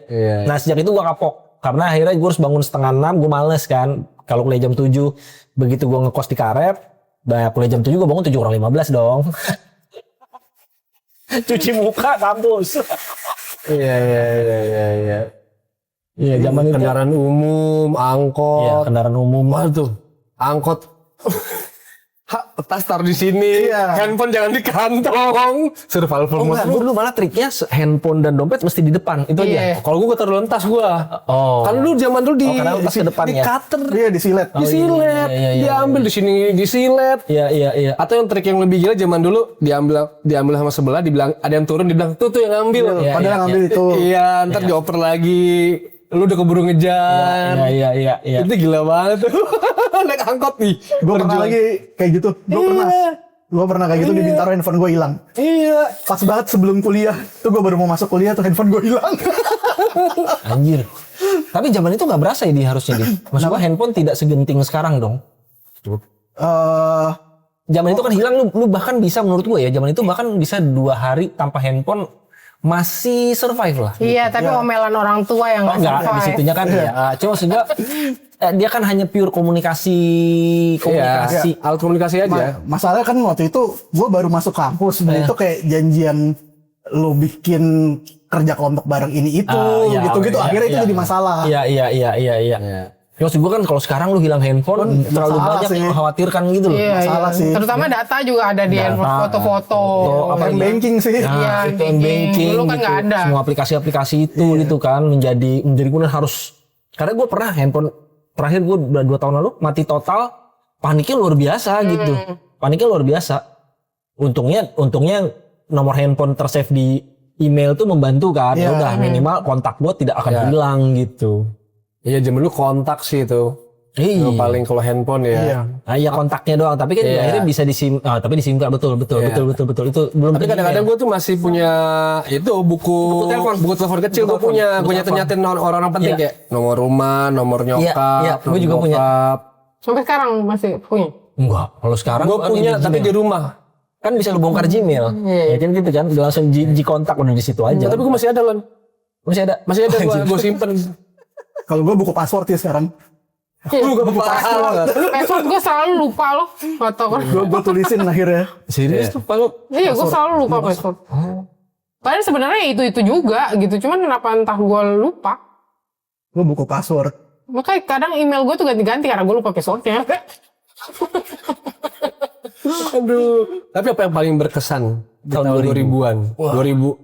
Iya. Nah, sejak itu gua kapok. Karena akhirnya gue harus bangun setengah 6, gue males kan. Kalau kuliah jam 7, begitu gue ngekos di Karet, nah kuliah jam 7 gue bangun 7:15 dong. Cuci muka kampus. Iya, iya, iya, iya, iya. Iya, zaman itu. Kendaraan umum, Iya, angkot. kendaraan umum. Waduh, angkot. Tas taruh di sini. Iya. Handphone jangan di kantong. Survival Oh mode. enggak, gue dulu malah triknya handphone dan dompet mesti di depan. Itu Iya. aja. Kalau gue taruh dalam tas gue. Oh. Kan dulu zaman dulu di karena tas ke depan di ya? cutter, Iya disilet. disilet, iya, diambil di sini disilet. Iya. Atau yang trik yang lebih gila zaman dulu diambil sama sebelah, dibilang ada yang turun, dibilang tuh yang ngambil. Iya, Padahal ngambil itu. Iya, ntar dioper lagi. Lu udah keburu ngejar. Iya. Itu gila banget tuh. Naik angkot nih. Gue pernah lagi kayak gitu. Gue pernah kayak gitu di Bintaro handphone gue hilang. Iya. Pas banget sebelum kuliah. Tuh gue baru mau masuk kuliah tuh handphone gue hilang. Anjir. Tapi zaman itu nggak berasa ya di harusnya di. Maksud gua handphone tidak segenting sekarang dong. Zaman itu kan hilang lu bahkan bisa menurut gua ya zaman itu bahkan bisa 2 hari tanpa handphone masih survive lah. Iya, tapi omelan orang tua yang Oh, nggak enggak, di survive. situnya kan ya. Cuma maksudnya dia kan hanya pure komunikasi. Iya, alat komunikasi aja. Masalahnya kan waktu itu gue baru masuk kampus. Dan itu kayak janjian lo bikin kerja kelompok bareng ini itu. Iya, gitu-gitu. Akhirnya itu jadi masalah. Iya. Ya, maksud gua kan kalau sekarang lu hilang handphone terlalu masalah banyak sih. yang mengkhawatirkan gitu loh. Iya, Masalah sih. Terutama data juga ada di handphone, foto-foto. Open banking sih. Nah, Iya, itu banking dulu kan gitu. nggak ada. Semua aplikasi-aplikasi itu gitu kan menjadi kemudian harus karena gue pernah handphone terakhir gue 2 tahun lalu mati total, paniknya luar biasa gitu. Paniknya luar biasa. Untungnya nomor handphone tersave di email tuh membantu kan. Ya Iya. udah minimal kontak gue tidak akan hilang gitu. Iya, zaman dulu kontak sih itu. Iya. Yang paling kalau handphone ya. Iya. Nah, iya kontaknya doang, tapi kan Iya. akhirnya bisa tapi disimpan betul. Iya. Betul. Itu belum Tapi kadang-kadang gue tuh masih punya itu buku telepon kecil gue punya nyatain orang-orang penting Iya. kayak nomor rumah, nomor nyokap, iya, gua nomor juga punya. bokap. Sampai sekarang masih punya. Enggak, kalau sekarang Gue kan punya ini tapi Gmail. di rumah. Kan bisa lu bongkar Gmail. Ya kan gitu kan, udah langsung G kontak udah di situ aja. Tapi gue masih ada Lon. masih ada. Gue simpen. Kalau gue buku password ya sekarang. Gue password. Password gue selalu lupa loh. Gak tau kan. Gue tulisin akhirnya. Serius tuh, Pak? Iya, gue selalu lupa password. Padahal sebenarnya itu juga gitu. Cuman kenapa entah gue lupa. Gue buku password. Makanya kadang email gue tuh ganti-ganti karena gue lupa passwordnya. Aduh. Tapi apa yang paling berkesan di Tahun tahun 2000? 2000-an? 2000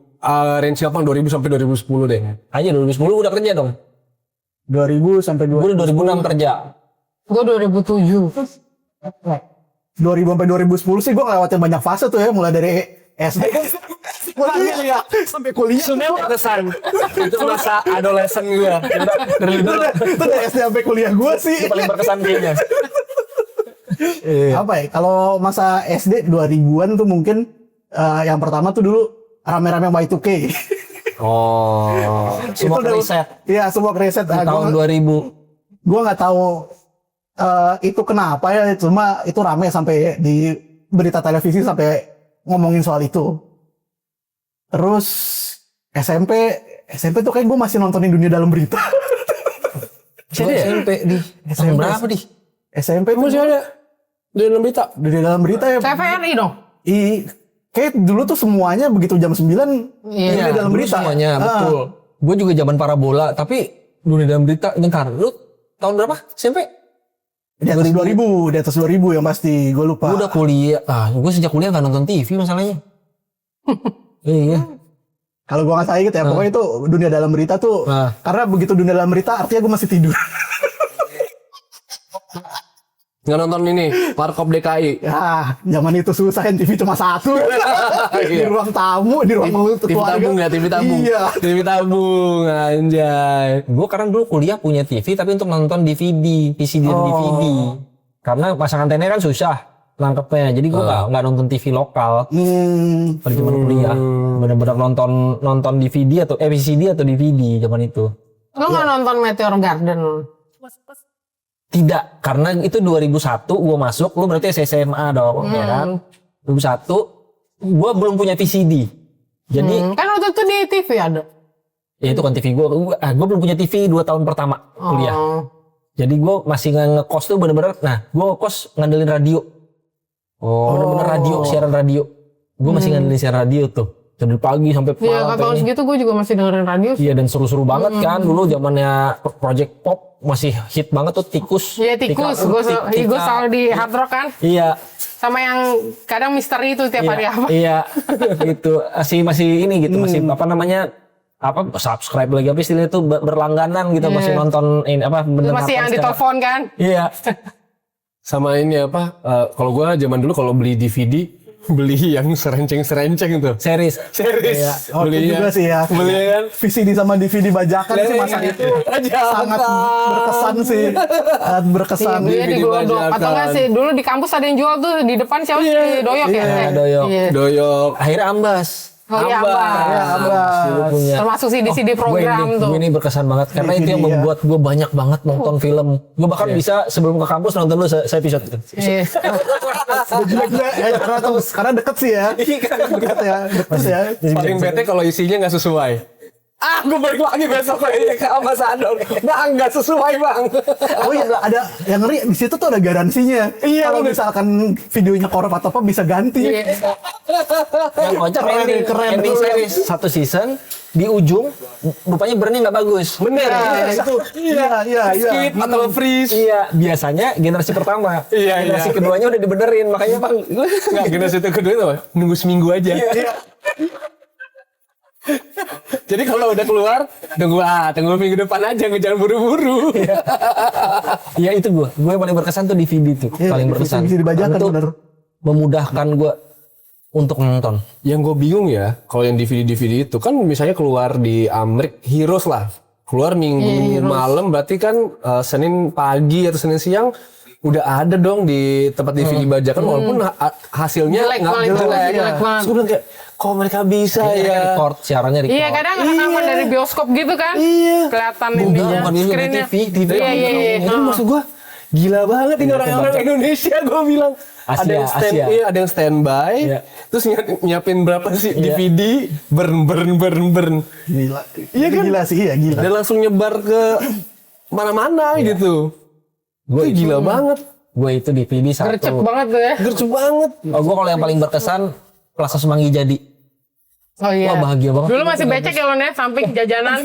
range kapan 2000 sampai 2010 deh. Aja 2010 udah kerja dong. 2000 sampai Gue udah 2006 kerja. Gue 2007. 2000 sampai 2010 sih gue ngelewatin banyak fase tuh ya. Mulai dari SD. Sampai kuliah. Berkesan. Itu masa adolescent gue. Dari dulu. Itu dari SD sampai kuliah gue sih. Itu paling berkesan kayaknya. Apa ya? Kalau masa SD 2000-an tuh mungkin yang pertama tuh dulu rame-rame Y2K. Oh. Semua Itu udah- riset Iya, semua riset. di tahun 2000. Gue nggak tahu itu kenapa ya. Cuma itu rame sampai di berita televisi sampai ngomongin soal itu. Terus SMP tuh kayak gue masih nontonin Dunia Dalam Berita. SMP di tahun berapa di? SMP tuh Masih ada di dalam berita. Dunia Dalam Berita ya. TVRI dong. Kayak dulu tuh semuanya begitu jam 9 Iya. Dunia Dalam dulu Berita. semuanya betul. Gue juga zaman parabola, tapi dunia dalam berita. Bentar, lu tahun berapa SMP? Di atas 2000, di atas 2000 yang pasti. Gue lupa. Gue udah kuliah. Gue sejak kuliah gak nonton TV masalahnya. Iya. Kalau gue nggak salah gitu ya, pokoknya itu dunia dalam berita tuh. Karena begitu dunia dalam berita, artinya gue masih tidur. Nggak nonton ini, Warkop DKI. Ya, zaman itu susah kan TV cuma satu. Di ruang tamu, di ruang TV keluarga. tabung ya, TV tabung. Iya. TV tabung, anjay. Gue karena dulu kuliah punya TV, tapi untuk nonton DVD, VCD dan DVD. Karena pasang antena kan susah nangkepnya. Jadi gue nggak nonton TV lokal. Pada zaman kuliah, benar-benar nonton DVD atau VCD atau DVD zaman itu. Lo nggak nonton Meteor Garden? Tidak, karena itu 2001 gue masuk, lu berarti SMA dong, ya kan? 2001, gue belum punya VCD. Jadi, Kan waktu itu di TV ada. ya itu kan TV gue belum punya TV 2 tahun pertama kuliah. Jadi gue masih ngekos tuh bener-bener, gue ngekos ngandelin radio. Bener-bener radio, siaran radio. Gue masih ngandelin siaran radio tuh. Dari pagi sampai Iya, malam. tahun segitu gue juga masih dengerin radio. Iya, dan seru-seru banget kan. Dulu zamannya Project Pop masih hit banget tuh Tikus. Iya, Tikus. Gue selalu di Hard Rock kan. Iya. Sama yang kadang misteri itu tiap hari apa. Iya, gitu. Masih ini gitu, masih apa namanya? Subscribe lagi apa istilahnya itu berlangganan gitu, masih nonton ini apa Masih yang ditelepon kan. Iya. Sama ini kalau gua zaman dulu kalau beli DVD, beli yang serenceng-serenceng tuh. Series. Iya. Oh, itu juga sih ya. Beli kan. VCD sama DVD bajakan sih masa itu sangat berkesan sih. Sangat berkesan. Iya, di Glodok. Atau enggak sih, dulu di kampus ada yang jual tuh di depan siapa sih? Doyok ya? Doyok. Iya. Doyok. Akhirnya ambas. Oh iya, Abang. Dulu punya. Termasuk CD program tuh. Gue ini berkesan banget karena itu yang membuat gue banyak banget nonton film. Gue bahkan bisa sebelum ke kampus nonton dulu se-episode itu. Iya. Karena deket sih ya. Deket ya. Deket ya. Paling bete kalau isinya nggak sesuai. Gue balik lagi besok lagi ke ambasador. Bang, nggak sesuai bang. Oh iya, ada yang ngeri di situ tuh ada garansinya. Iya, Kalau bener. misalkan videonya korup atau apa bisa ganti. Iya. Yang kocak Keren ending tuh. series satu season di ujung rupanya burn-nya nggak bagus. Bener. Itu. Iya. Skip atau freeze. Iya, biasanya generasi pertama. Iya, generasi iya. keduanya udah dibenerin, makanya bang. Nggak, generasi kedua itu apa? Nunggu seminggu aja. Jadi kalau udah keluar, tunggu minggu depan aja, jangan buru-buru. Iya itu gue yang paling berkesan tuh DVD tuh, Iya, paling berkesan. bisa dibajakan, Itu bener. memudahkan gue untuk nonton. Yang gue bingung ya, kalau yang DVD itu kan misalnya keluar di Amrik Heroes lah, keluar minggu malam, berarti kan Senin pagi atau Senin siang udah ada dong di tempat DVD bajakan, walaupun hasilnya Jelek nggak banget, jelek. jelek banget. Terus gue bilang kayak, kok mereka bisa Kayaknya ya? record, siarannya record. Iya, kadang rekaman dari bioskop gitu kan. Iya. Kelihatan Bukan ininya, ini dari screen-nya. TV. Iya. Itu maksud gue gila banget ini orang-orang Indonesia, gue bilang. Ada yang Asia. iya, ada yang standby, Iya. terus nyiapin berapa sih DVD, burn. Gila. Iya kan? Gila sih, iya gila. Dan langsung nyebar ke mana-mana gitu. Gue Itu gila banget. Gue itu DVD satu. Gercep banget tuh ya. Gercep banget. Oh, gue kalau yang paling berkesan Plaza Semanggi Jadi. Oh iya. Wah, bahagia banget. Dulu masih becek ya lo Net, samping jajanan.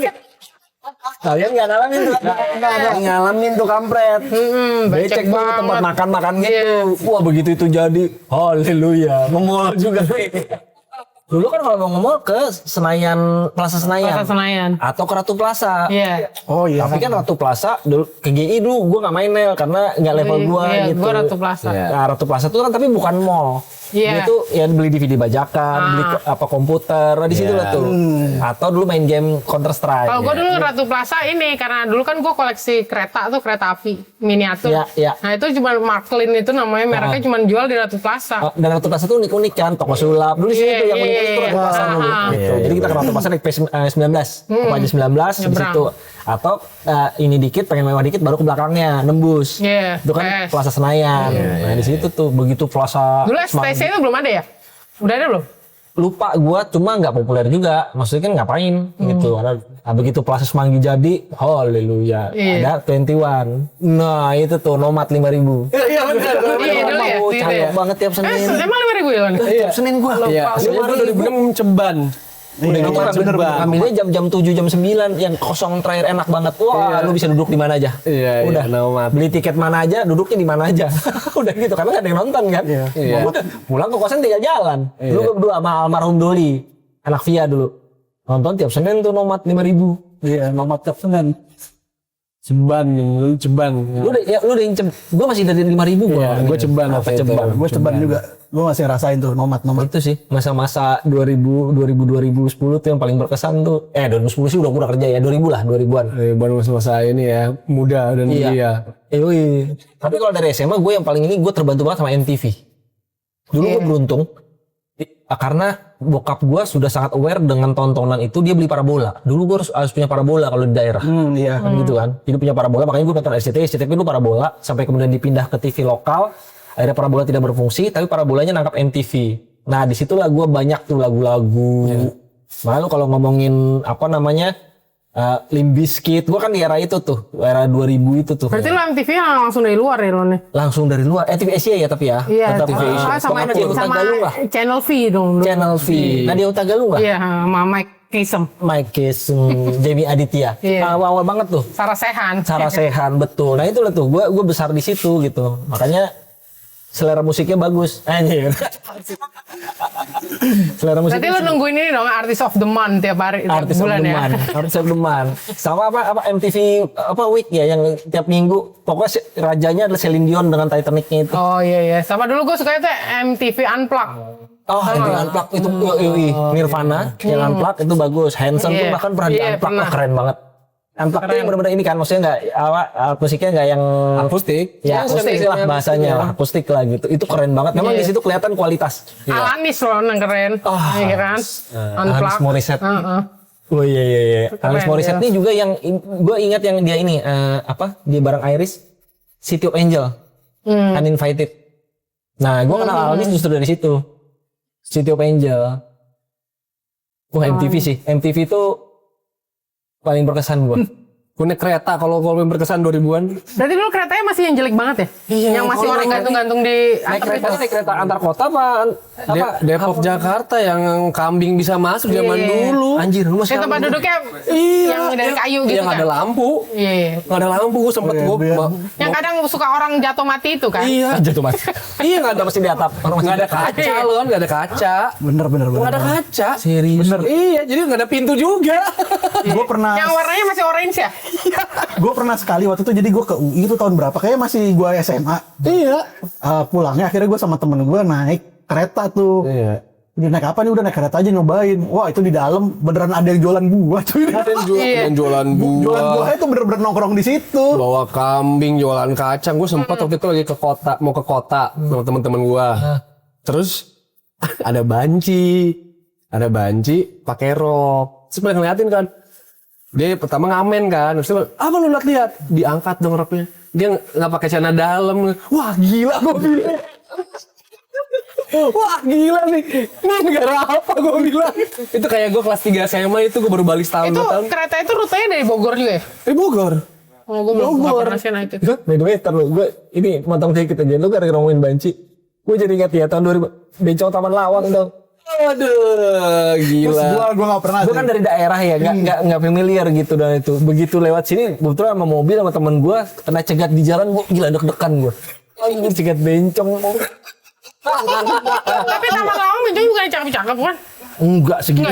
Kalian nggak ngalamin tuh? Nggak ngalamin tuh kampret. Becek tuh banget. tempat makan gitu. Iya. Wah begitu itu jadi, haleluya. Nge-mall juga. Dulu kan kalau mau nge-mall ke Senayan, Plaza Senayan. Plaza Senayan. Atau ke Ratu Plaza. Iya. Oh iya. Tapi kan Ratu Plaza dulu ke GI dulu gue nggak main Nel karena nggak level gue Iya, gitu. gua Ratu Plaza. Nah, Ratu Plaza itu kan tapi bukan mall. Iya. Itu ya beli DVD bajakan, beli komputer di situ lah tuh. Atau dulu main game Counter Strike. Kalau gue dulu Ratu Plaza ini, karena dulu kan gue koleksi kereta api miniatur. Iya, iya. Nah itu cuma Marklin itu namanya, mereknya cuma jual di Ratu Plaza. Dan Ratu Plaza tuh unik-unik kan, toko sulap. Dulu sih itu yang unik itu Ratu Plaza dulu. Gitu. Jadi kita ke Ratu Plaza naik P19, apa aja 19 di Nyebrang. situ. Atau ini dikit, pengen mewah dikit baru ke belakangnya nembus. Iya, Itu kan PS. Plaza Senayan. Nah di situ tuh begitu Plaza Dulu Semanggi. STC itu belum ada ya? Udah ada belum? Lupa gua, cuma nggak populer juga. Maksudnya kan ngapain gitu. Karena begitu Plaza Semanggi jadi, haleluya. Iya. Ada 21. Nah itu tuh Nomad 5.000. Iya benar. Iya dulu ya. Oh, Gitu cakep ya. banget tiap Senin. Emang 5.000 ya? Lon? Tiap Senin gua. Iya, aslinya gue 2006 Ceban. Udah gitu Nomat ngambilnya jam 7 jam 9 yang kosong terakhir enak banget. Wah, lu bisa duduk di mana aja. Iya, Udah. Nomat. Beli tiket mana aja, duduknya di mana aja. Udah gitu karena gak ada yang nonton kan. Iya. Udah, pulang ke kosan tinggal jalan. Dulu gue berdua sama almarhum Doli, anak Via dulu. Nonton tiap Senin tuh Nomat 5.000. Iya, nomor tiap Senin. Ceban, lu ceban. Lu udah yang gue masih dari 5.000 gua. Iya, gue ceban waktu itu. Gue ceban juga. Gue masih rasain tuh nomor. Itu sih masa-masa 2010 tuh yang paling berkesan tuh. 2010 sih udah kerja ya, 2000 lah, 2000-an. Baru masa ini ya, muda dan iya. Tapi kalau dari SMA gue yang paling ini gue terbantu banget sama MTV. Dulu gue beruntung karena bokap gue sudah sangat aware dengan tontonan itu, dia beli parabola. Dulu gue harus punya parabola kalau di daerah. Iya. Kan gitu kan. Jadi punya parabola, makanya gue nonton SCTV dulu parabola sampai kemudian dipindah ke TV lokal. Akhirnya parabola tidak berfungsi, tapi parabolanya nangkap MTV. Nah, disitulah gue banyak tuh lagu-lagu. Malu kalau ngomongin apa namanya Limp Bizkit, gue kan di era itu tuh, era 2000 itu tuh. Berarti lo MTV langsung dari luar ya lo nih? Langsung dari luar, TV Asia ya tapi ya. Iya, Tetap TV Asia. sama Sama Channel V dong. Channel V. Nadia Utagalung nggak? Iya, sama Mike Kasem. Mike Kesem, Jamie Aditya. Iya. Awal banget tuh. Sarah Sehan. Sarah Sehan, betul. Nah itulah tuh, gue besar di situ gitu. Makanya selera musiknya bagus. Anjir. Selera musik. Berarti lo nungguin ini dong, Artist of the Month tiap hari, tiap Artis of bulan the ya? Month, Artis of the Month. Sama apa MTV Week ya yang tiap minggu. Pokoknya rajanya adalah Celine Dion dengan Titanic-nya itu. Oh iya. Sama dulu gue suka itu MTV Unplugged. Oh, MTV Unplugged itu Nirvana, yang Unplugged itu bagus. Hanson tuh Iya. bahkan pernah di Iya, Unplugged, pernah. keren banget. Unplugged tuh yang benar-benar ini kan, maksudnya nggak musiknya nggak yang Akustik. ya akustik lah bahasanya lah, akustik lah gitu. Itu keren banget. Memang di situ kelihatan kualitas. Alanis loh yang keren. Iya kan? Unplugged. Alanis Morissette. Heeh. Oh iya. Keren, Alanis Morissette ini juga yang gue ingat yang dia ini dia bareng Iris, City of Angel, Uninvited. Nah, gue kenal Alanis justru dari situ, City of Angel. Wah MTV sih, MTV itu paling berkesan gue. Gue naik kereta kalau yang berkesan 2000-an. Berarti dulu keretanya masih yang jelek banget ya? Iya, Yang masih kalau orang naik gantung-gantung di Naik kereta antar kota apa? Depok Jakarta yang kambing bisa masuk zaman Iya. dulu. Anjir, lu masih Kayak tempat duduknya yang dari kayu gitu yang kan? ada lampu. Iya. Nggak ada lampu, gue sempet Yang kadang suka orang jatuh mati itu kan? Iya. aja tuh mas. Iya nggak ada Masih di atap. nggak ada kaca loh kan, nggak ada kaca. Bener. Nggak ada kaca. Serius. Bener. Iya, jadi nggak ada pintu juga. Gue pernah. Yang warnanya masih orange ya? Gue pernah sekali waktu itu, jadi gue ke UI itu tahun berapa? Kayaknya masih gue SMA. Iya. Pulangnya akhirnya gue sama temen gue naik kereta tuh. Iya. Udah naik apa nih? Udah naik kereta aja nyobain. Wah itu di dalam beneran ada yang jualan buah cuy. Ada Iya. yang jualan buah. Jualan buahnya tuh bener-bener nongkrong di situ. Bawa kambing, jualan kacang. Gue sempat waktu itu lagi mau ke kota sama teman-teman gue. Terus ada banci pakai rok. Terus pada ngeliatin kan. Dia pertama ngamen kan, terus dia, apa lu lihat? Diangkat dong roknya. Dia nggak pakai celana dalam. Wah gila gue bilang. Wah gila nih. Ini negara apa gue bilang. Itu kayak gue kelas 3 SMA itu gue baru balik setahun Itu 2 tahun. kereta itu rutenya dari Bogor juga ya? Bogor. Oh, gue belum pernah sih naik itu. By the way, gue ini motong sedikit aja. Lu gara-gara ngomongin banci. Gue jadi ingat ya tahun 2000 Bencong Taman Lawang dong. Aduh, gila. Gue nggak pernah. Gue kan dari daerah ya, nggak familiar gitu dan itu. Begitu lewat sini, kebetulan sama mobil sama temen gue kena cegat di jalan, gue gila deg-degan gue. Anjir cegat bencong. Tapi Taman Lawang itu juga cakep-cakep kan? Enggak segitu.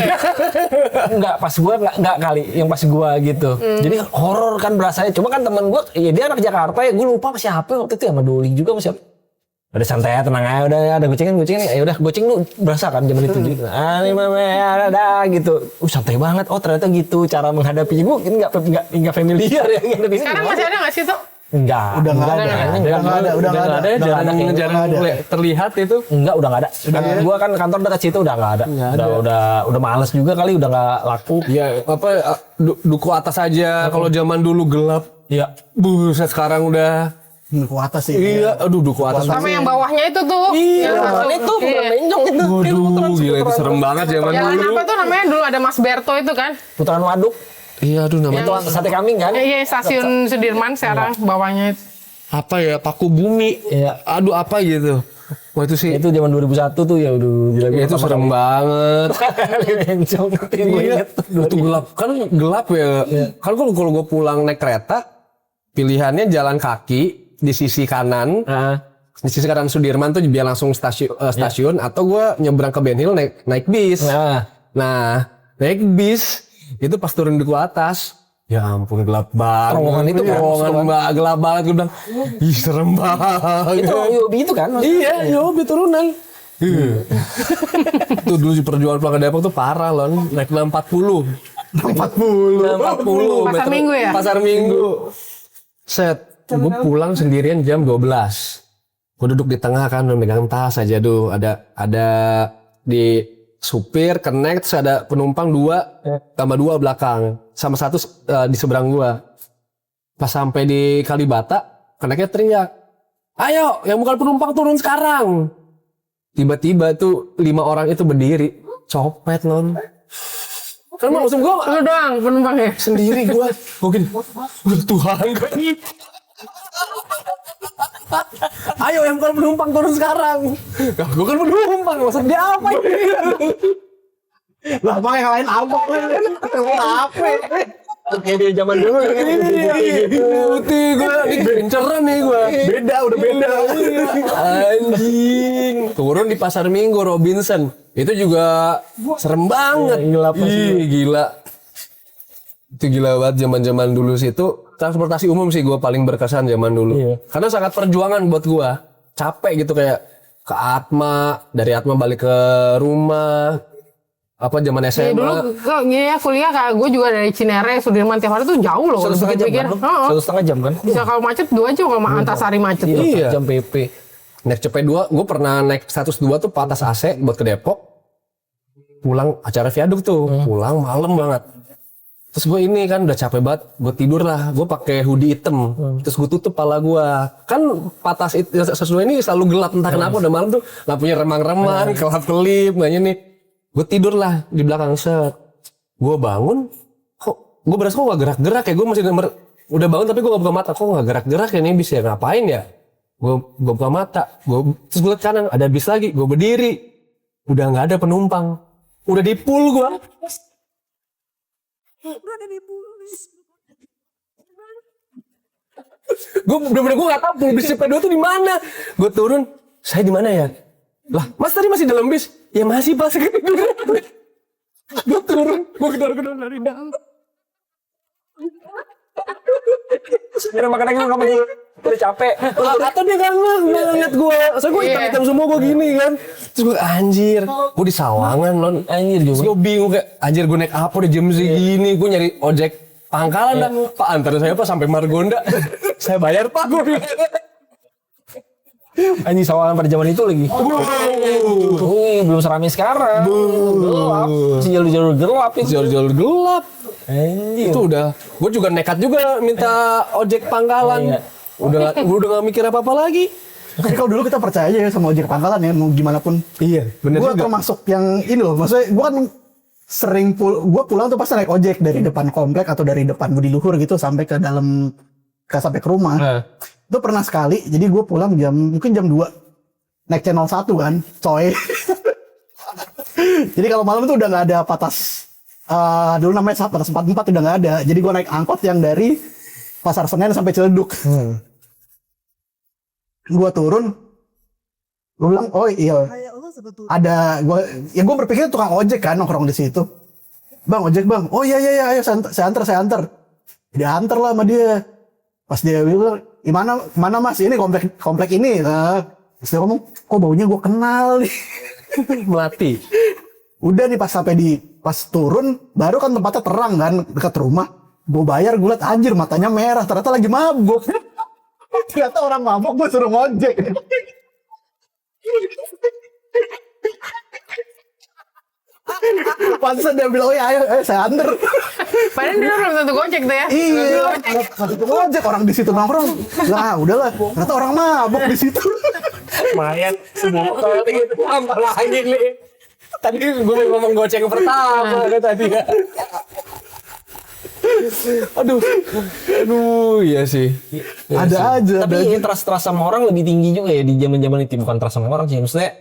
Enggak pas gue enggak kali yang pas gue gitu. Jadi horor kan berasanya. Cuma kan temen gue, ya dia anak Jakarta ya, gue lupa sama siapa waktu itu, sama Doli juga sama siapa. Udah santai ya, tenang aja, udah ada gocengan ya udah goceng lu berasa kan zaman itu gitu. Ini mama ya ada gitu. Santai banget. Oh ternyata gitu cara menghadapinya. Gue enggak familiar ya. Sekarang masih ada nggak sih tuh? Enggak. Udah nggak ada. Jarang terlihat itu. Enggak, udah nggak ada. Kan gua kan kantor dekat situ udah nggak ada. Udah males juga kali, udah nggak laku. Ya apa duku atas aja. Kalau zaman dulu gelap. Iya. Buset sekarang udah. Duku atas sih. Iya, aduh duku atas. Sama yang bawahnya itu tuh. Iya. Yang masuk. Itu bukan bencong itu. Waduh, gila itu serem banget zaman Jalan dulu. apa tuh namanya dulu ada Mas Berto itu kan? Putaran Waduk. Iya, aduh namanya Itu sate kambing kan? Iya, stasiun Sudirman sekarang bawahnya itu. apa ya? Paku Bumi. Iya. Aduh apa gitu. Wah itu sih, Itu zaman 2001 tuh ya udah gila. itu serem banget. Bencong. Iya, itu gelap kan gelap ya. Kan kalau gue pulang naik kereta, pilihannya jalan kaki di sisi kanan, di sisi kanan Sudirman tuh biar langsung stasiun, atau gue nyebrang ke Ben Hill naik bis. Nah, naik bis itu pas turun di atas, ya ampun gelap banget. Terowongan itu kan, terowongan gelap banget. Gue bilang, ih serem banget. Itu Yobi itu kan? Iya, Yobi turunan. Tuh dulu si perjuangan pulang ke Depok tuh parah loh, naik 40. 40. Pasar Minggu ya? Pasar Minggu. Set, gue pulang sendirian jam 12. Gue duduk di tengah kan, megang tas aja tuh. Ada di supir, connect, terus ada penumpang 2, tambah 2 belakang. Sama 1 di seberang gua. Pas sampai di Kalibata, connectnya teriak, ayo yang bukan penumpang turun sekarang. Tiba-tiba tuh 5 orang itu berdiri, copet non. Kan maksud gua Lu doang penumpangnya. sendiri gua gini, Tuhan gua ini. Ayo yang bukan penumpang turun sekarang. Gua kan penumpang, maksud dia apa ini? Lah apa yang lain apa? Apa? Oke di zaman dulu Putih gue, ini genceran nih gue. Udah beda. Anjing. Turun di Pasar Minggu Robinson. Itu juga serem banget. Gila. Itu gila banget zaman-zaman dulu sih. Itu transportasi umum sih gue paling berkesan zaman dulu. Karena sangat perjuangan buat gue. Capek gitu kayak ke Atma, dari Atma balik ke rumah. Apa zaman SMA. Dulu kuliah kayak gue juga dari Cinere, Sudirman tiap hari tuh jauh loh. 1,5 jam kan? 1,5 jam kan? Bisa kalau macet 2 jam kalau Antasari macet. Iya. Jam PP. Naik CP2, gue pernah naik 102 tuh patas AC buat ke Depok. Pulang acara viaduk tuh, pulang malam banget. Terus gue ini kan udah capek banget, gue tidur lah, gue pakai hoodie hitam, terus gue tutup pala gue. Kan patas itu sesuai ini selalu gelap, entah kenapa udah malam tuh lampunya remang-remang, kelap-kelip, nggak ini. Gue tidur lah di belakang set. Gue bangun, kok gue berasa kok gak gerak-gerak ya, gue masih udah bangun tapi gue gak buka mata, kok gak gerak-gerak ya, ini bis ya ngapain ya? Gue buka mata, terus gue liat kanan, ada bis lagi, gue berdiri, udah nggak ada penumpang, udah di pool gue. Gue bener-bener gue nggak tahu pool bis CP2 tuh di mana. Gue turun, saya di mana ya? Lah, Mas tadi masih dalam bis? Ya masih pas. Gue turun, gue gedor-gedor dari dalam. Sebenarnya makan lagi kamu udah capek. Atau dia kan ngeliat gue, soalnya gue hitam-hitam semua gue gini kan. Terus gue anjir, gue di Sawangan non. Anjir juga. Terus gue bingung kayak anjir gue naik apa udah jam segini. Gue nyari ojek pangkalan dah. Pak antarin saya pak sampai Margonda. Saya bayar pak gue. Anjing Sawangan pada zaman itu lagi. Belum seramai sekarang. Gelap. Si jalur-jalur gelap itu. Jalur-jalur gelap. Anjir. Itu udah, gue juga nekat juga minta ojek pangkalan. Udah gak mikir apa-apa lagi. Tapi kalau dulu kita percaya aja ya sama ojek pangkalan ya, mau gimana pun. Iya, bener Gue juga. termasuk yang ini loh, maksudnya gue kan sering gue pulang tuh pasti naik ojek dari depan komplek atau dari depan Budi Luhur gitu sampai ke dalam, sampai ke rumah. Itu pernah sekali, jadi gue pulang mungkin jam 2 naik channel 1 kan, coy. Jadi kalau malam itu udah nggak ada patas, dulu namanya patas 44 udah nggak ada. Jadi gue naik angkot yang dari Pasar Senen sampai Ciledug. Gue turun, gue bilang, oh iya, ada gue berpikir tukang ojek kan nongkrong di situ. Bang, ojek bang, oh iya ayo saya antar. Dia antar lah sama dia. Pas dia bilang, mana mas, ini komplek ini. Terus dia ngomong, kok baunya gue kenal nih. Melati. Udah nih pas turun, baru kan tempatnya terang kan, dekat rumah. Gue bayar, gue liat anjir matanya merah, ternyata lagi mabuk. Ternyata orang mabuk, gue suruh ngojek. Pantesan dia bilang, oh ya ayo saya antar. Padahal dia belum tentu gojek tuh ya. Iya, satu ngojek orang di situ nongkrong. Lah udahlah, ternyata orang mabuk di situ. Lumayan, semua kalau gitu tambah lagi nih. Tadi gue ngomong goceng pertama kan tadi ya. Aduh, iya sih. Ada aja. Tapi trust sama orang lebih tinggi juga ya di zaman-zaman itu. Bukan trust sama orang sih, maksudnya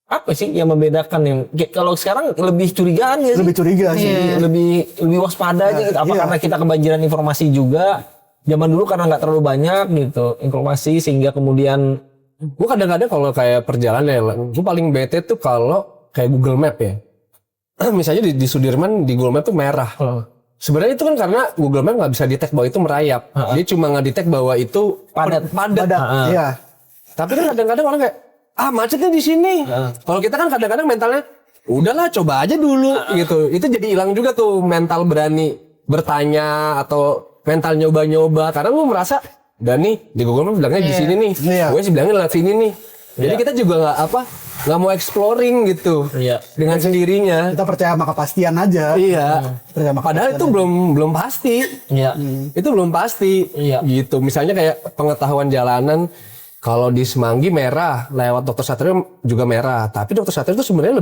apa sih yang membedakan yang kalau sekarang lebih curigaan ya sih? Lebih curiga sih. Lebih waspada aja gitu. Apa karena kita kebanjiran informasi juga? Zaman dulu karena nggak terlalu banyak gitu informasi sehingga kemudian Gue kadang-kadang kalau kayak perjalanan ya, gue paling bete tuh kalau kayak Google Map ya. Misalnya di Sudirman di Google Map tuh merah. Sebenarnya itu kan karena Google Map nggak bisa detect bahwa itu merayap. Dia cuma nggak detect bahwa itu padat. Iya. Tapi kan kadang-kadang orang kayak macetnya di sini. Kalau kita kan kadang-kadang mentalnya udahlah coba aja dulu gitu. Itu jadi hilang juga tuh mental berani bertanya atau mental nyoba-nyoba karena gue merasa udah nih di Google Map bilangnya di sini nih. Gue sih bilangnya lewat sini nih. Jadi kita juga nggak mau exploring gitu. Dengan sendirinya. Kita percaya sama kepastian aja. Iya. Padahal itu belum pasti. Itu belum pasti. Gitu. Misalnya kayak pengetahuan jalanan kalau di Semanggi merah, lewat Dr. Satrio juga merah. Tapi Dr. Satrio itu sebenarnya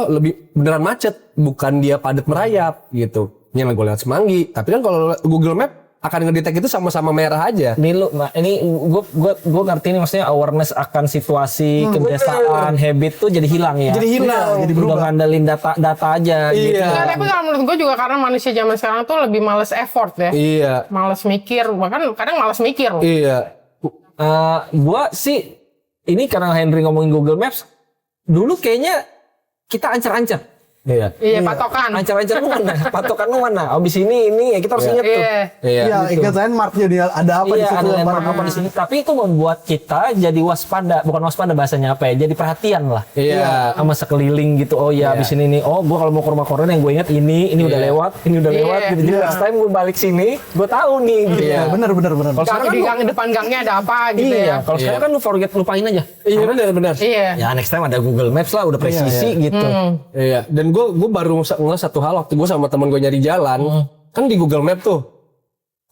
lebih beneran macet, bukan dia padat merayap gitu. Yang gue lewat Semanggi. Tapi kan kalau Google Map akan ngedetect itu sama-sama merah aja. Ini gue ngerti nih maksudnya awareness akan situasi, kebiasaan, habit tuh jadi hilang ya. Jadi hilang, jadi berubah. Udah ngandelin data aja gitu. Nah, tapi kalau menurut gue juga karena manusia zaman sekarang tuh lebih males effort ya. Iya. Males mikir, bahkan kadang males mikir. Iya. Gue sih ini karena Henry ngomongin Google Maps, dulu kayaknya kita ancer-ancer. Iya, patokan. Ancar-ancar mana? Patokan mana? Abis ini ya kita harus ingat tuh. Iya, ingat landmark jadi ada apa di situ. Ada landmark apa di sini. Tapi itu membuat kita jadi waspada, bukan waspada bahasanya apa ya? Jadi perhatian lah. Iya. Sama sekeliling gitu. Oh ya, abis ini nih. Oh, gua kalau mau ke rumah koran yang gue ingat ini udah lewat, ini udah lewat. Gitu. Jadi next time gue balik sini, gue tahu nih. Gitu. Iya, benar. Kalau sekarang di depan gangnya ada apa gitu ya. Kalau sekarang kan lu lupain aja. Iya, benar. Iya. Ya next time ada Google Maps lah, udah presisi gitu. Iya, dan gue baru ngeliat satu hal waktu gue sama temen gue nyari jalan, kan di Google Map tuh,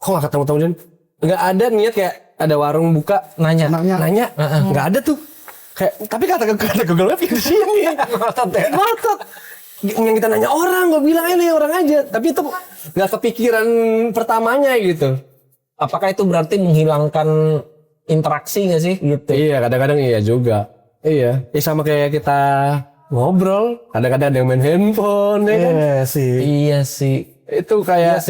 kok nggak ketemu temen nggak ada niat kayak ada warung buka nanya, nggak ada tuh, kayak tapi kata Google Map di sini, ngotot, yang kita nanya orang, gue bilang ini orang aja, tapi itu nggak kepikiran pertamanya gitu. Apakah itu berarti menghilangkan interaksi nggak sih gitu? Iya, kadang-kadang iya juga. Iya, sama kayak kita ngobrol, kadang-kadang ada yang main handphone, ya kan? Iya sih. Itu kayak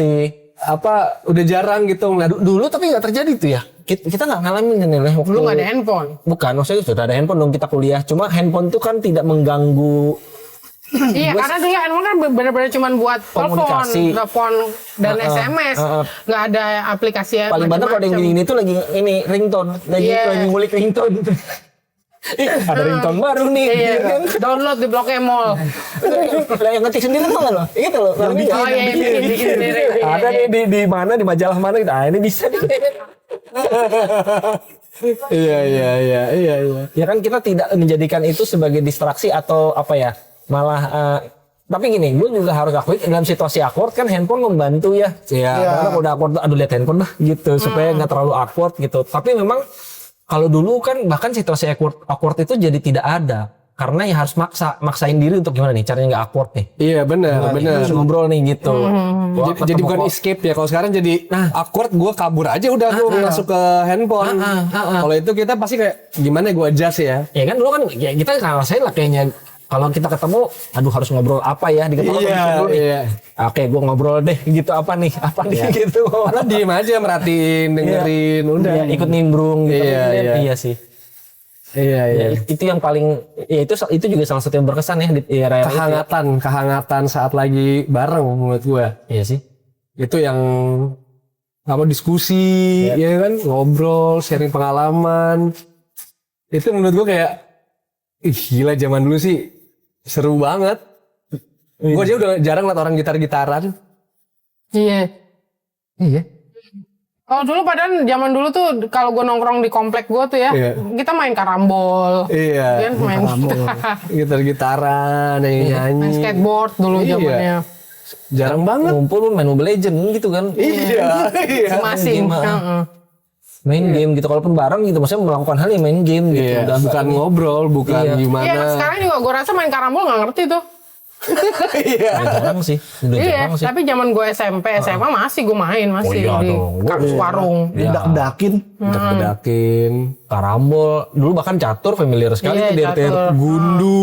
udah jarang gitu ngeliat. Dulu tapi nggak terjadi tuh ya. Kita nggak ngalamin kan ya. Dulu nggak ada handphone. Bukan, maksudnya sudah ada handphone dong kita kuliah. Cuma handphone tuh kan tidak mengganggu. Iya, karena dulu handphone kan benar-benar cuma buat telepon dan SMS. Nggak ada aplikasi paling banter kalau yang gini tuh lagi ini ringtone, lagi ngulik ringtone. Ada ringtone baru nih. Iya. Download di Blok Mall. Yang ngetik sendiri tuh nggak lo? Ingat lo? Bikin sendiri. Ada nih di mana, di majalah mana gitu. Ini bisa nih. Iya. Ya kan kita tidak menjadikan itu sebagai distraksi atau apa ya? Malah tapi gini, gue juga harus akui dalam situasi awkward kan handphone membantu ya. Iya. Karena kalau udah awkward, aduh lihat handphone dah gitu supaya nggak terlalu awkward gitu. Tapi memang kalau dulu kan bahkan situasi awkward itu jadi tidak ada karena ya harus maksain diri untuk gimana nih caranya nggak awkward nih. Iya benar. Harus ngobrol nih gitu. Jadi bukan escape ya. Kalau sekarang jadi awkward, gue kabur aja udah gue masuk ke handphone. Kalau itu kita pasti kayak gimana gue adjust ya. Ya kan dulu kan ya kita ngerasain lah kayaknya. Kalau kita ketemu, aduh harus ngobrol apa ya di kepala Iya. Oke, gue ngobrol deh gitu apa nih gitu. Karena diem aja merhatiin, dengerin, udah. Ya, ikut nimbrung gitu. Iya sih. Iya. Itu yang paling, ya itu juga salah satu yang berkesan ya di era kehangatan saat lagi bareng menurut gue. Iya sih. Itu yang diskusi, ya kan, ngobrol, sharing pengalaman. Itu menurut gue kayak, gila zaman dulu sih. Seru banget. Gue aja udah jarang liat orang gitar-gitaran. Iya. Kalau dulu padahal zaman dulu tuh kalau gue nongkrong di komplek gue tuh ya, kita main karambol. Iya. Kan main gitar-gitaran, nyanyi. Main skateboard dulu zamannya. Jarang banget. Ngumpul main Mobile Legends gitu kan. Iya. Masing. Main game gitu, kalaupun bareng gitu, maksudnya melakukan hal yang main game gitu. Bukan ngobrol, bukan gimana. Iya, sekarang juga gue rasa main karambol nggak ngerti tuh. Iya. Udah jarang sih. Udah Iya, jarang sih. tapi zaman gue SMP, SMA masih gue main masih iya di dong. warung. Iya. Dak-dakin. Bedakin. Karambol, dulu bahkan catur familiar sekali Iya, tuh di RT. catur. Gundu.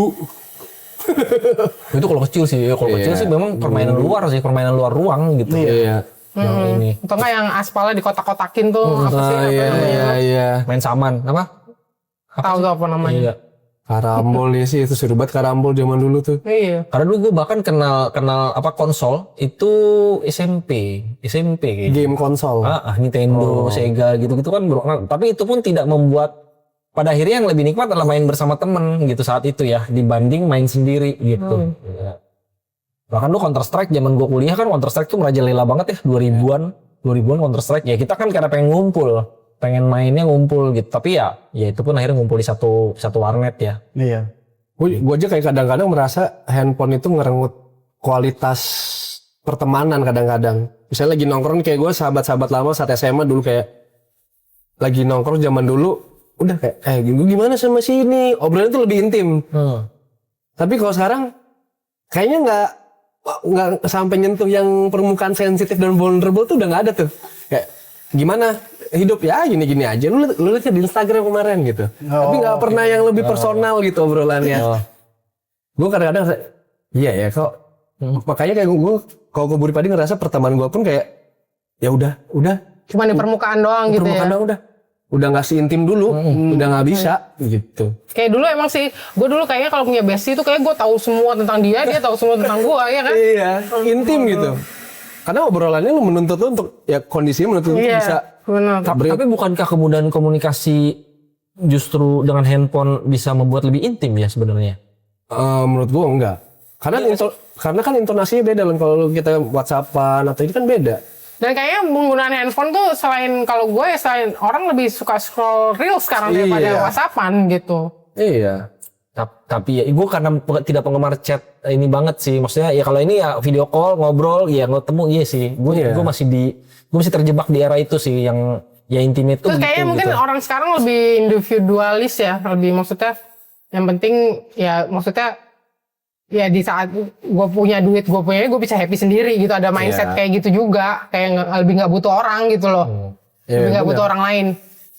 Itu kalau kecil sih, kalau kecil Iya. sih memang permainan luar sih, permainan luar ruang gitu. Iya. Yang ini Atau enggak yang aspalnya dikotak-kotakin tuh apa sih? Ah, Apa iya, namanya? iya, iya. main saman apa? Tahu tuh apa namanya? Iya. Karambol nih sih, itu seru banget karambol zaman dulu tuh. Iya. Karena dulu gue bahkan kenal apa konsol itu SMP kayaknya. Game konsol. Nintendo, Sega gitu-gitu kan tapi itu pun tidak membuat pada akhirnya yang lebih nikmat adalah main bersama temen gitu saat itu ya dibanding main sendiri gitu. Ya. Bahkan lu Counter Strike zaman gua kuliah kan Counter Strike tuh merajalela banget ya 2000-an Counter Strike ya kita kan karena pengen mainnya ngumpul gitu tapi ya itu pun akhirnya ngumpul di satu warnet ya. Iya. Gue aja kayak kadang-kadang merasa handphone itu ngerenggut kualitas pertemanan kadang-kadang. Misalnya lagi nongkrong kayak gue sahabat-sahabat lama saat SMA dulu kayak lagi nongkrong zaman dulu udah kayak gimana sama si ini obrolan itu lebih intim. Tapi kalau sekarang kayaknya nggak sampai nyentuh yang permukaan sensitif dan vulnerable tuh udah nggak ada tuh. Kayak gimana hidup ya gini-gini aja lu lihat di Instagram kemarin gitu. Tapi nggak pernah yang lebih personal gitu obrolannya. Gue kadang-kadang iya ya kok makanya kayak gue kalau gue pribadi ngerasa pertemanan gue pun kayak ya udah Cuma di permukaan doang gitu ya. permukaan doang udah nggak seintim dulu, udah nggak bisa gitu. Kayak dulu emang sih, gue dulu kayaknya kalau punya bestie itu kayak gue tahu semua tentang dia tahu semua tentang gue, ya kan? Iya, intim gitu. Karena obrolannya lu menuntut lu untuk ya kondisinya menuntut lu Iya, bisa. benar. Tapi bukankah kemudahan komunikasi justru dengan handphone bisa membuat lebih intim ya sebenarnya? Menurut gua enggak. Karena kan intonasinya beda kan kalau kita WhatsAppan atau ini kan beda. Dan kayaknya penggunaan handphone tuh selain kalau gue ya selain orang lebih suka scroll reels sekarang daripada Iya. WhatsAppan gitu. Iya. Tapi ya gue karena tidak penggemar chat ini banget sih. Maksudnya ya kalau ini ya video call, ngobrol, ya ketemu iya sih. Gue masih terjebak di era itu sih yang ya intimate tuh Terus kayaknya gitu, mungkin gitu. orang sekarang lebih individualis ya, lebih maksudnya yang penting ya maksudnya ya di saat gue punya duit gue bisa happy sendiri gitu, ada mindset Iya. kayak gitu juga, kayak lebih nggak butuh orang gitu loh, Iya, lebih nggak benar. butuh orang lain.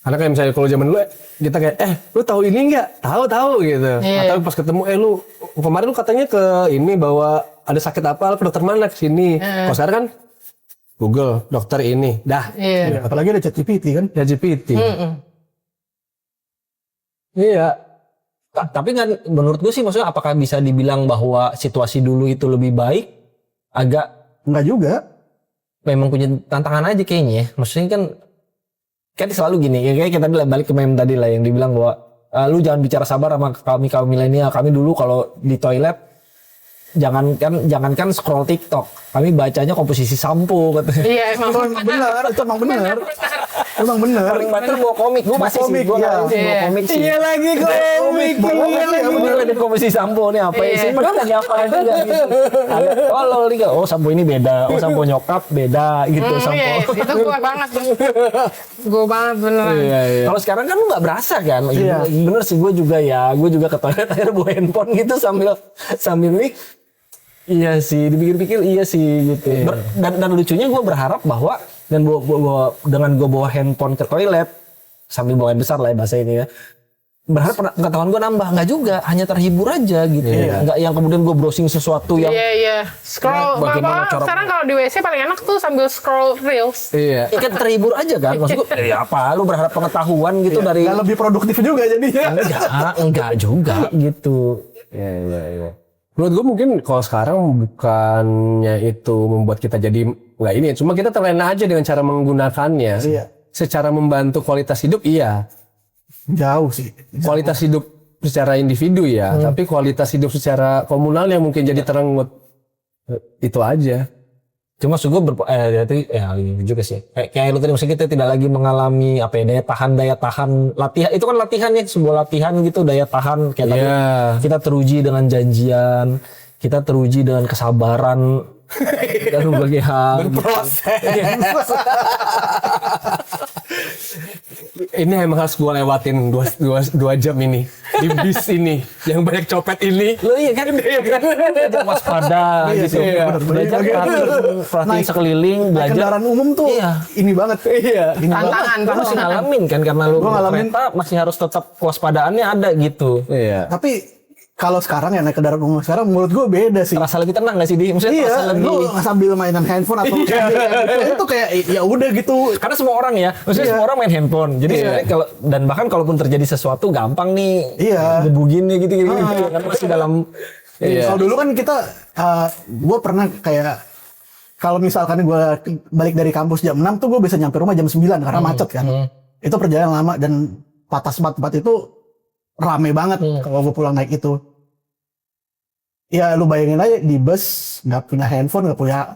Karena kayak misalnya kalau zaman dulu kita kayak lu tahu ini enggak? Tahu gitu. Iya. Atau pas ketemu lu kemarin lu katanya ke ini bawa ada sakit apa ke dokter mana ke sini. Kalau sekarang kan Google dokter ini. Dah. Iya. Apalagi ada ChatGPT kan. Ya GPT. Iya. Tapi kan menurut gue sih maksudnya apakah bisa dibilang bahwa situasi dulu itu lebih baik? Agak Enggak juga. memang punya tantangan aja kayaknya ya. Maksudnya kan selalu gini, ya kayak kita balik ke meme tadi lah yang dibilang bahwa lu jangan bicara sabar sama kaum milenial. Kami dulu kalau di toilet jangankan scroll TikTok, kami bacanya komposisi sampo katanya. Iya emang. Itu emang benar. Emang benar. Paling banter bawa komik, gue masih sih, komik, gue iya. bawa komik sih. Iya lagi komik. Bener ada komposisi sampo nih apa sih? Padahal lagi apa juga gitu. Ada tolol nih, oh sampo ini beda, oh sampo nyokap beda gitu sampo. Iya, itu gue banget tuh. Gue banget beneran. Iya. Kalau sekarang kan lu nggak berasa kan? Iya. Bener sih gue juga ke toilet akhirnya bawa handphone gitu sambil nih. Iya sih, dipikir-pikir iya sih gitu. Dan lucunya gue berharap bahwa dengan gue bawa handphone ke toilet sambil bawa yang besar lah ya bahasa ini ya. Berharap pengetahuan gue nambah, nggak juga, hanya terhibur aja gitu. Nggak yang kemudian gue browsing sesuatu yang Iya. Scroll. Bagaimana cara- Sekarang kalau di WC paling enak tuh sambil scroll reels. Iya. kan terhibur aja kan. Maksud gue, apa lu berharap pengetahuan gitu dari Nggak lebih produktif juga jadinya. enggak juga gitu. Iya. Menurut gue mungkin kalau sekarang bukannya itu membuat kita jadi nggak ini, cuma kita terlena aja dengan cara menggunakannya. Iya. Secara membantu kualitas hidup iya. Jauh sih. Kualitas hidup secara individu ya, tapi kualitas hidup secara komunal yang mungkin jadi terenggut. Itu aja. Cuma gue berarti ya juga sih. Kayak lu tadi maksudnya kita tidak lagi mengalami apa ya daya tahan latihan itu kan latihan ya sebuah latihan gitu daya tahan kayak tadi Iya. kita teruji dengan janjian, kita teruji dengan kesabaran dan berbagai hal. Ini emang harus gue lewatin 2 jam ini. di bis ini yang banyak copet ini. Lo iya kan? Belajar waspada Iya, gitu. iya, bener. Belajar perhatiin Naik- sekeliling, Naik belajar. kendaraan umum tuh Iya. ini banget. Iya. Ini banget. Tantangan, Lu masih tantangan. ngalamin kan karena lu Gua ngalamin. kereta masih harus tetap kewaspadaannya ada gitu. Iya. Tapi kalau sekarang ya naik kendaraan umum sekarang menurut gue beda sih. Terasa lebih tenang gak sih di? Maksudnya terasa Iya, lebih. lu sambil mainan handphone atau itu kayak ya udah gitu. Karena semua orang ya, maksudnya Iya. semua orang main handphone. Jadi Iya. sebenarnya kalau dan bahkan kalaupun terjadi sesuatu gampang nih Iya. gebuginnya gitu kan masih dalam. Iya. Kalau dulu kan kita, gue pernah kayak kalau misalkan gue balik dari kampus jam 6 tuh gue bisa nyampe rumah jam 9 karena macet kan. Itu perjalanan lama dan patas tempat itu rame banget kalau gue pulang naik itu. Ya lu bayangin aja di bus nggak punya handphone, nggak punya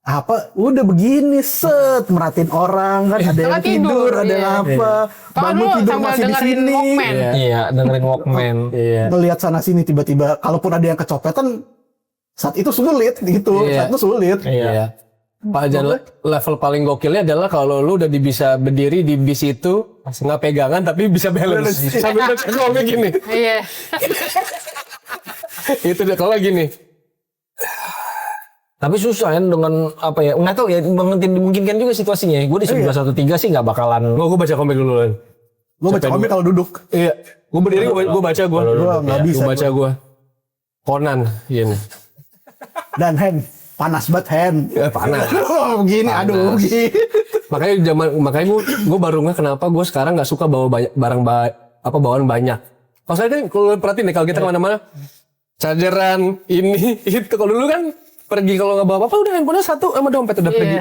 apa, udah begini set merhatiin orang kan, ada yang Tempat tidur, ada iya. yang apa, Kalau bangun dulu tidur sambil masih di dengerin sini. Walkman. Iya, dengerin Walkman. Iya. Ngelihat sana sini tiba-tiba, kalaupun ada yang kecopetan, saat itu sulit gitu, Iya. saat itu sulit. Iya. Level paling gokilnya adalah kalau lu udah bisa berdiri di bis itu nggak pegangan tapi bisa balance sambil baca komik gini. Iya. Itu dia kalau gini. Tapi susah kan dengan apa ya? Nggak tahu ya, dimungkinkan juga situasinya. Gue di 1213 sih nggak bakalan. Gue baca komik dulu kan. Gue baca komik kalau duduk. Iya. Gue berdiri gue baca gue. Gua nggak bisa. Gue baca gue. Conan. Iya. Dan hand, panas banget hand. Ya, panas. Begini, aduh, begini. Makanya gue baru nggak kenapa gue sekarang nggak suka bawa banyak bawaan banyak. Kalau saya kan kalau perhatiin deh kalau kita kemana-mana chargeran ini itu kalau dulu kan pergi kalau nggak bawa apa-apa udah handphonenya satu sama dompet udah pergi.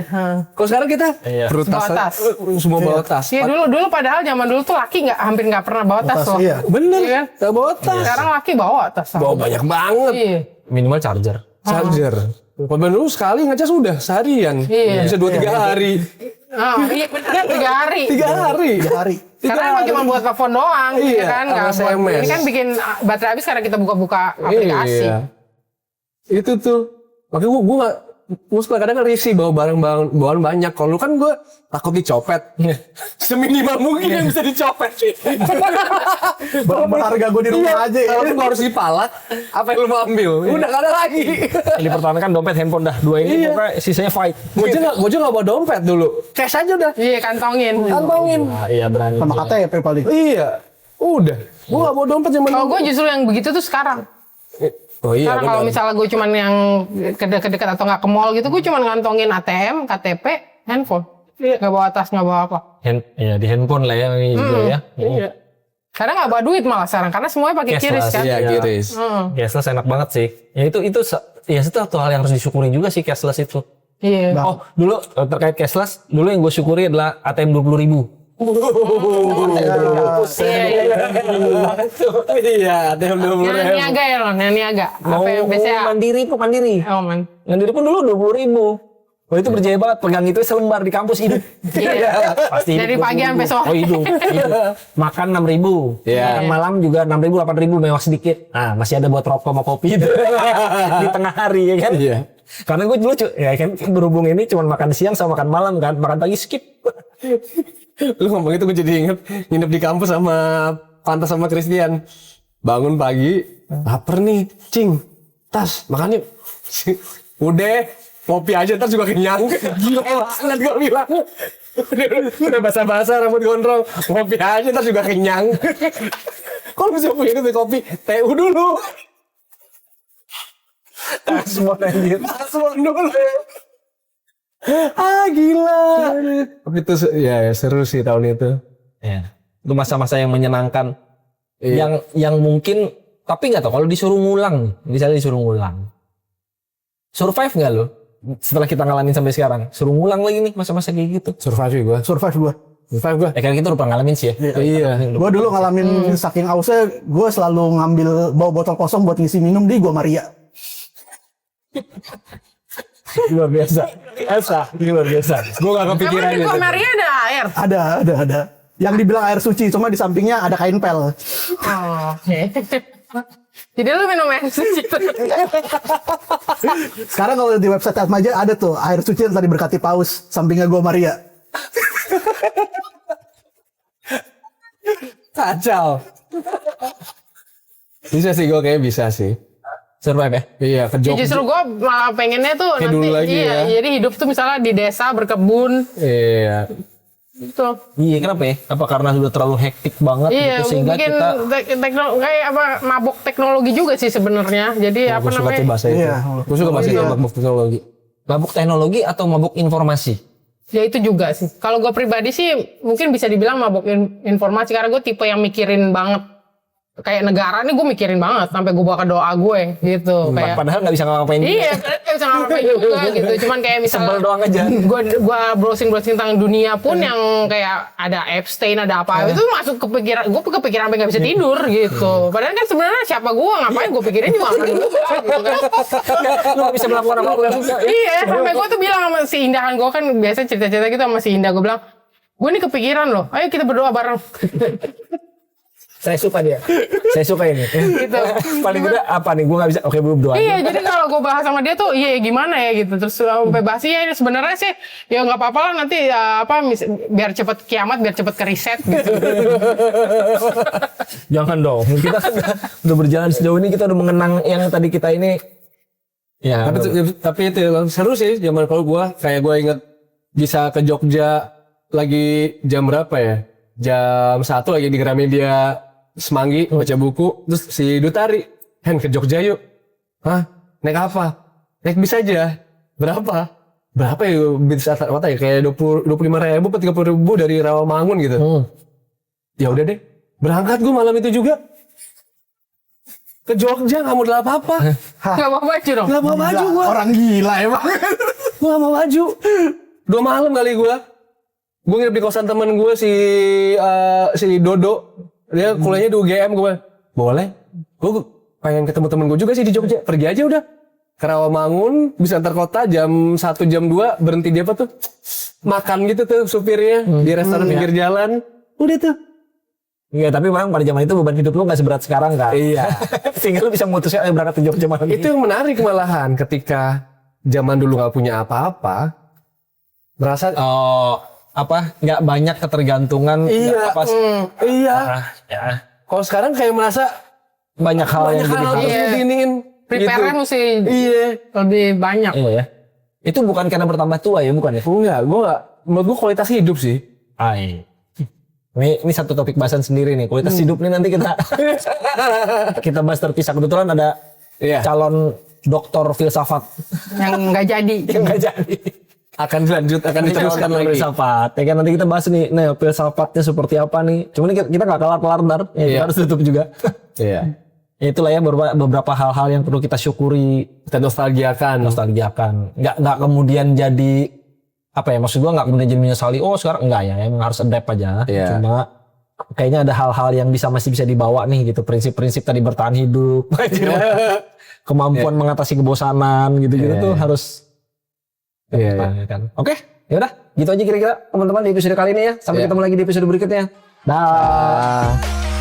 Kalau sekarang kita perlu Bawa tas. semua bawa tas. Iya dulu padahal zaman dulu tuh laki hampir nggak pernah bawa tas loh. Iya. Bener Iya. nggak bawa tas. Sekarang laki bawa tas. Bawa banyak banget. Iya. Minimal charger. Charger. Kalau dulu sekali ngecas udah seharian. Iya. Bisa 2-3 hari. Oh, iya benar 3 hari. 3 hari. 3 hari. Karena emang cuma buat telepon doang, Iya, ya kan? Nggak sama buat, SMS. ini kan bikin baterai habis karena kita buka-buka aplikasi. Iya. Itu tuh. Makanya gue gak, gue suka kadang risih bawa bawaan banyak. Kalau lu kan gue takut dicopet. Seminimal mungkin yang bisa dicopet sih. Berharga gue di rumah aja ya. Kalau lu harus dipalak, apa yang lu mau ambil? Udah gak ada lagi. Yang dipertahankan dompet, handphone dah. Dua ini pokoknya sisanya fight. Gue aja gak bawa dompet dulu. Cash aja udah. Iya, kantongin. Kantongin. Nah, iya berani. Sama KTP paling. Iya. Udah. Gue gak bawa dompet zaman Kalau dulu. gue justru yang begitu tuh sekarang. Oh iya Karena kalau benar. misalnya gue cuman yang ke-dekat atau nggak ke mall gitu, gue cuman ngantongin ATM, KTP, handphone. Nggak bawa tas, nggak bawa apa. Iya di handphone lah ya ini juga ya. Iya. Karena nggak bawa duit malah sekarang, karena semuanya pakai Cashless, kiris kan. Iya, kiris. Cashless enak banget sih. Ya itu ya itu satu hal yang harus disyukuri juga sih cashless itu. Iya. Oh dulu terkait cashless, dulu yang gue syukuri adalah ATM 20.000. Iya, ATM 20.000. Yang niaga ya loh, yang niaga. Apa yang BCA? Mandiri. Oh man. Mandiri pun dulu 20.000. Wah itu berjaya banget, pegang itu selembar di kampus hidup. Iya. Pasti Dari hidup pagi 20.000. sampai sore. Oh hidup. Makan 6.000. Iya. Makan malam juga 6.000, 8.000 mewah sedikit. Nah masih ada buat rokok sama kopi itu. Di tengah hari ya kan. Iya. Karena gue dulu ya kan berhubung ini cuma makan siang sama makan malam kan. Makan pagi skip. Lu ngomong itu gue jadi inget nginep di kampus sama Pantas sama Christian. Bangun pagi, lapar nih, cing, tas, makan yuk. Udah, kopi aja ntar juga kenyang. Gila banget gue bilang. Udah basah-basah rambut gondrong, kopi aja ntar juga kenyang. Kalau bisa punya itu kopi, TU dulu. Semua anjir. Semua dulu. Ah gila. Tapi itu ya seru sih tahun itu. Ya. Itu masa-masa yang menyenangkan. Iya. Yang mungkin tapi nggak tahu kalau disuruh ngulang, misalnya disuruh ngulang. Survive nggak lo? Setelah kita ngalamin sampai sekarang, suruh ngulang lagi nih masa-masa kayak gitu. Survive gue. Survive gue. Survive gue. Kan kita udah pernah ngalamin sih ya. Iya. Gue dulu ngalamin saking ausnya, gue selalu ngambil bawa botol kosong buat ngisi minum di Gua Maria. Luar biasa. Luar biasa. Gue gak kepikiran Emang di itu. Komaria ada air? Ada. Yang dibilang air suci, cuma di sampingnya ada kain pel. Oh, oke. Jadi lu minum air suci terus. Sekarang kalau di website Atmaja ada tuh air suci yang tadi berkati paus, sampingnya Gua Maria. Kacau. Bisa sih gue kayak bisa sih. Survive ya? Iya ke Ya, Jogja. justru gue malah pengennya tuh Kayak nanti dulu lagi iya, ya. jadi hidup tuh misalnya di desa berkebun Iya. gitu. Iya, kenapa ya? Apa karena sudah terlalu hektik banget Iya, gitu sehingga bikin kita teknologi kayak apa mabok teknologi juga sih sebenarnya. Jadi apa Gue suka tuh namanya? bahasa itu. Iya. Gue suka bahasa itu mabuk teknologi. mabuk teknologi atau mabuk informasi? Ya itu juga sih. Kalau gue pribadi sih mungkin bisa dibilang mabok informasi karena gue tipe yang mikirin banget. Kayak negara nih gue mikirin banget sampai gue bawa ke doa gue gitu. Kayak Padahal nggak bisa ngapain juga. iya, nggak bisa ngapain juga gitu. Cuman kayak Sebel misalnya doang aja. gue browsing tentang dunia pun yang kayak ada Epstein ada apa itu masuk kepikiran gue sampai nggak bisa tidur gitu. Padahal kan sebenarnya siapa gue ngapain gue pikirin juga nggak perlu gitu kan. Lu nggak bisa melakukan apa-apa juga. Iya, sampai gue tuh bilang sama si Indahan gue kan biasa cerita-cerita gitu sama si Indah gue bilang gue nih kepikiran loh, ayo kita berdoa bareng. Saya suka dia. Saya suka ini. Gitu. Paling tidak apa nih? Gue nggak bisa. Oke, belum doa. Iya, jadi kalau gue bahas sama dia tuh, iya gimana ya gitu. Terus sampai bahas iya ini sebenarnya sih, ya nggak apa-apa lah nanti ya, apa biar cepet kiamat, biar cepet keriset gitu. Jangan dong. Kita kan udah berjalan sejauh ini, kita udah mengenang yang tadi kita ini. Ya. Tapi itu seru sih zaman kalau gua kayak gua inget bisa ke Jogja lagi jam berapa ya? Jam 1 lagi di Gramedia Semanggi baca buku terus si Dutari, "Hen ke Jogja yuk." "Hah? Naik apa?" "Naik bis aja." "Berapa?" "Berapa ya bis apa ya kayak 25.000 atau 30.000 dari Rawamangun gitu." Ya udah deh. Berangkat gua malam itu juga. Ke Jogja nggak modal apa-apa. Gak mau baju dong. Nggak bawa baju gua. Orang gila emang. Gue gak mau baju. 2 malam kali gue. Gue nginep di kosan temen gue si Dodo. Dia kuliahnya di UGM gue. Boleh. Gue pengen ketemu temen gue juga sih di Jogja. Pergi aja udah. Ke Rawamangun, bisa antar kota jam 1 jam 2 berhenti di apa tuh? Makan gitu tuh supirnya di restoran pinggir jalan. Udah tuh. Iya, tapi memang pada zaman itu beban hidup lu nggak seberat sekarang kan? Iya. Sehingga lu bisa memutuskan berangkat ke Jogja malam ini. Itu yang menarik malahan ketika zaman dulu gak punya apa-apa. Merasa Oh, apa? Nggak banyak ketergantungan. iya. nggak apa- Iya. Ya. Kalau sekarang kayak merasa Banyak hal yang banyak jadi hal harus. harus diiniin. Prepare-nya gitu. mesti Iya. lebih banyak. Iya ya. Itu bukan karena bertambah tua ya, bukan ya? Enggak, menurut gue kualitas hidup sih. Ini satu topik bahasan sendiri nih. Kualitas hidup nih nanti kita bahas terpisah. Kebetulan ada Iya. calon doktor filsafat Yang nggak jadi. yang nggak jadi. Akan diteruskan Calon lagi. filsafat. Ya kan nanti kita bahas nih, nah filsafatnya seperti apa nih. Cuman kita nggak kelar-kelar ntar. Ya, kita Iya. harus tutup juga. Iya. Ya, itulah ya beberapa hal-hal yang perlu kita syukuri, Kita nostalgiakan. nostalgiakan. Nggak kemudian jadi apa ya, maksud gua nggak kemudian jadi menyesali. Oh sekarang enggak ya, emang harus adapt aja. Iya. Cuma kayaknya ada hal-hal yang masih bisa dibawa nih gitu. Prinsip-prinsip tadi bertahan hidup, kemampuan mengatasi kebosanan gitu-gitu tuh harus. Iya. Kan. Oke, ya udah, gitu aja kira-kira teman-teman di episode kali ini ya. Sampai Iya. ketemu lagi di episode berikutnya. Dah.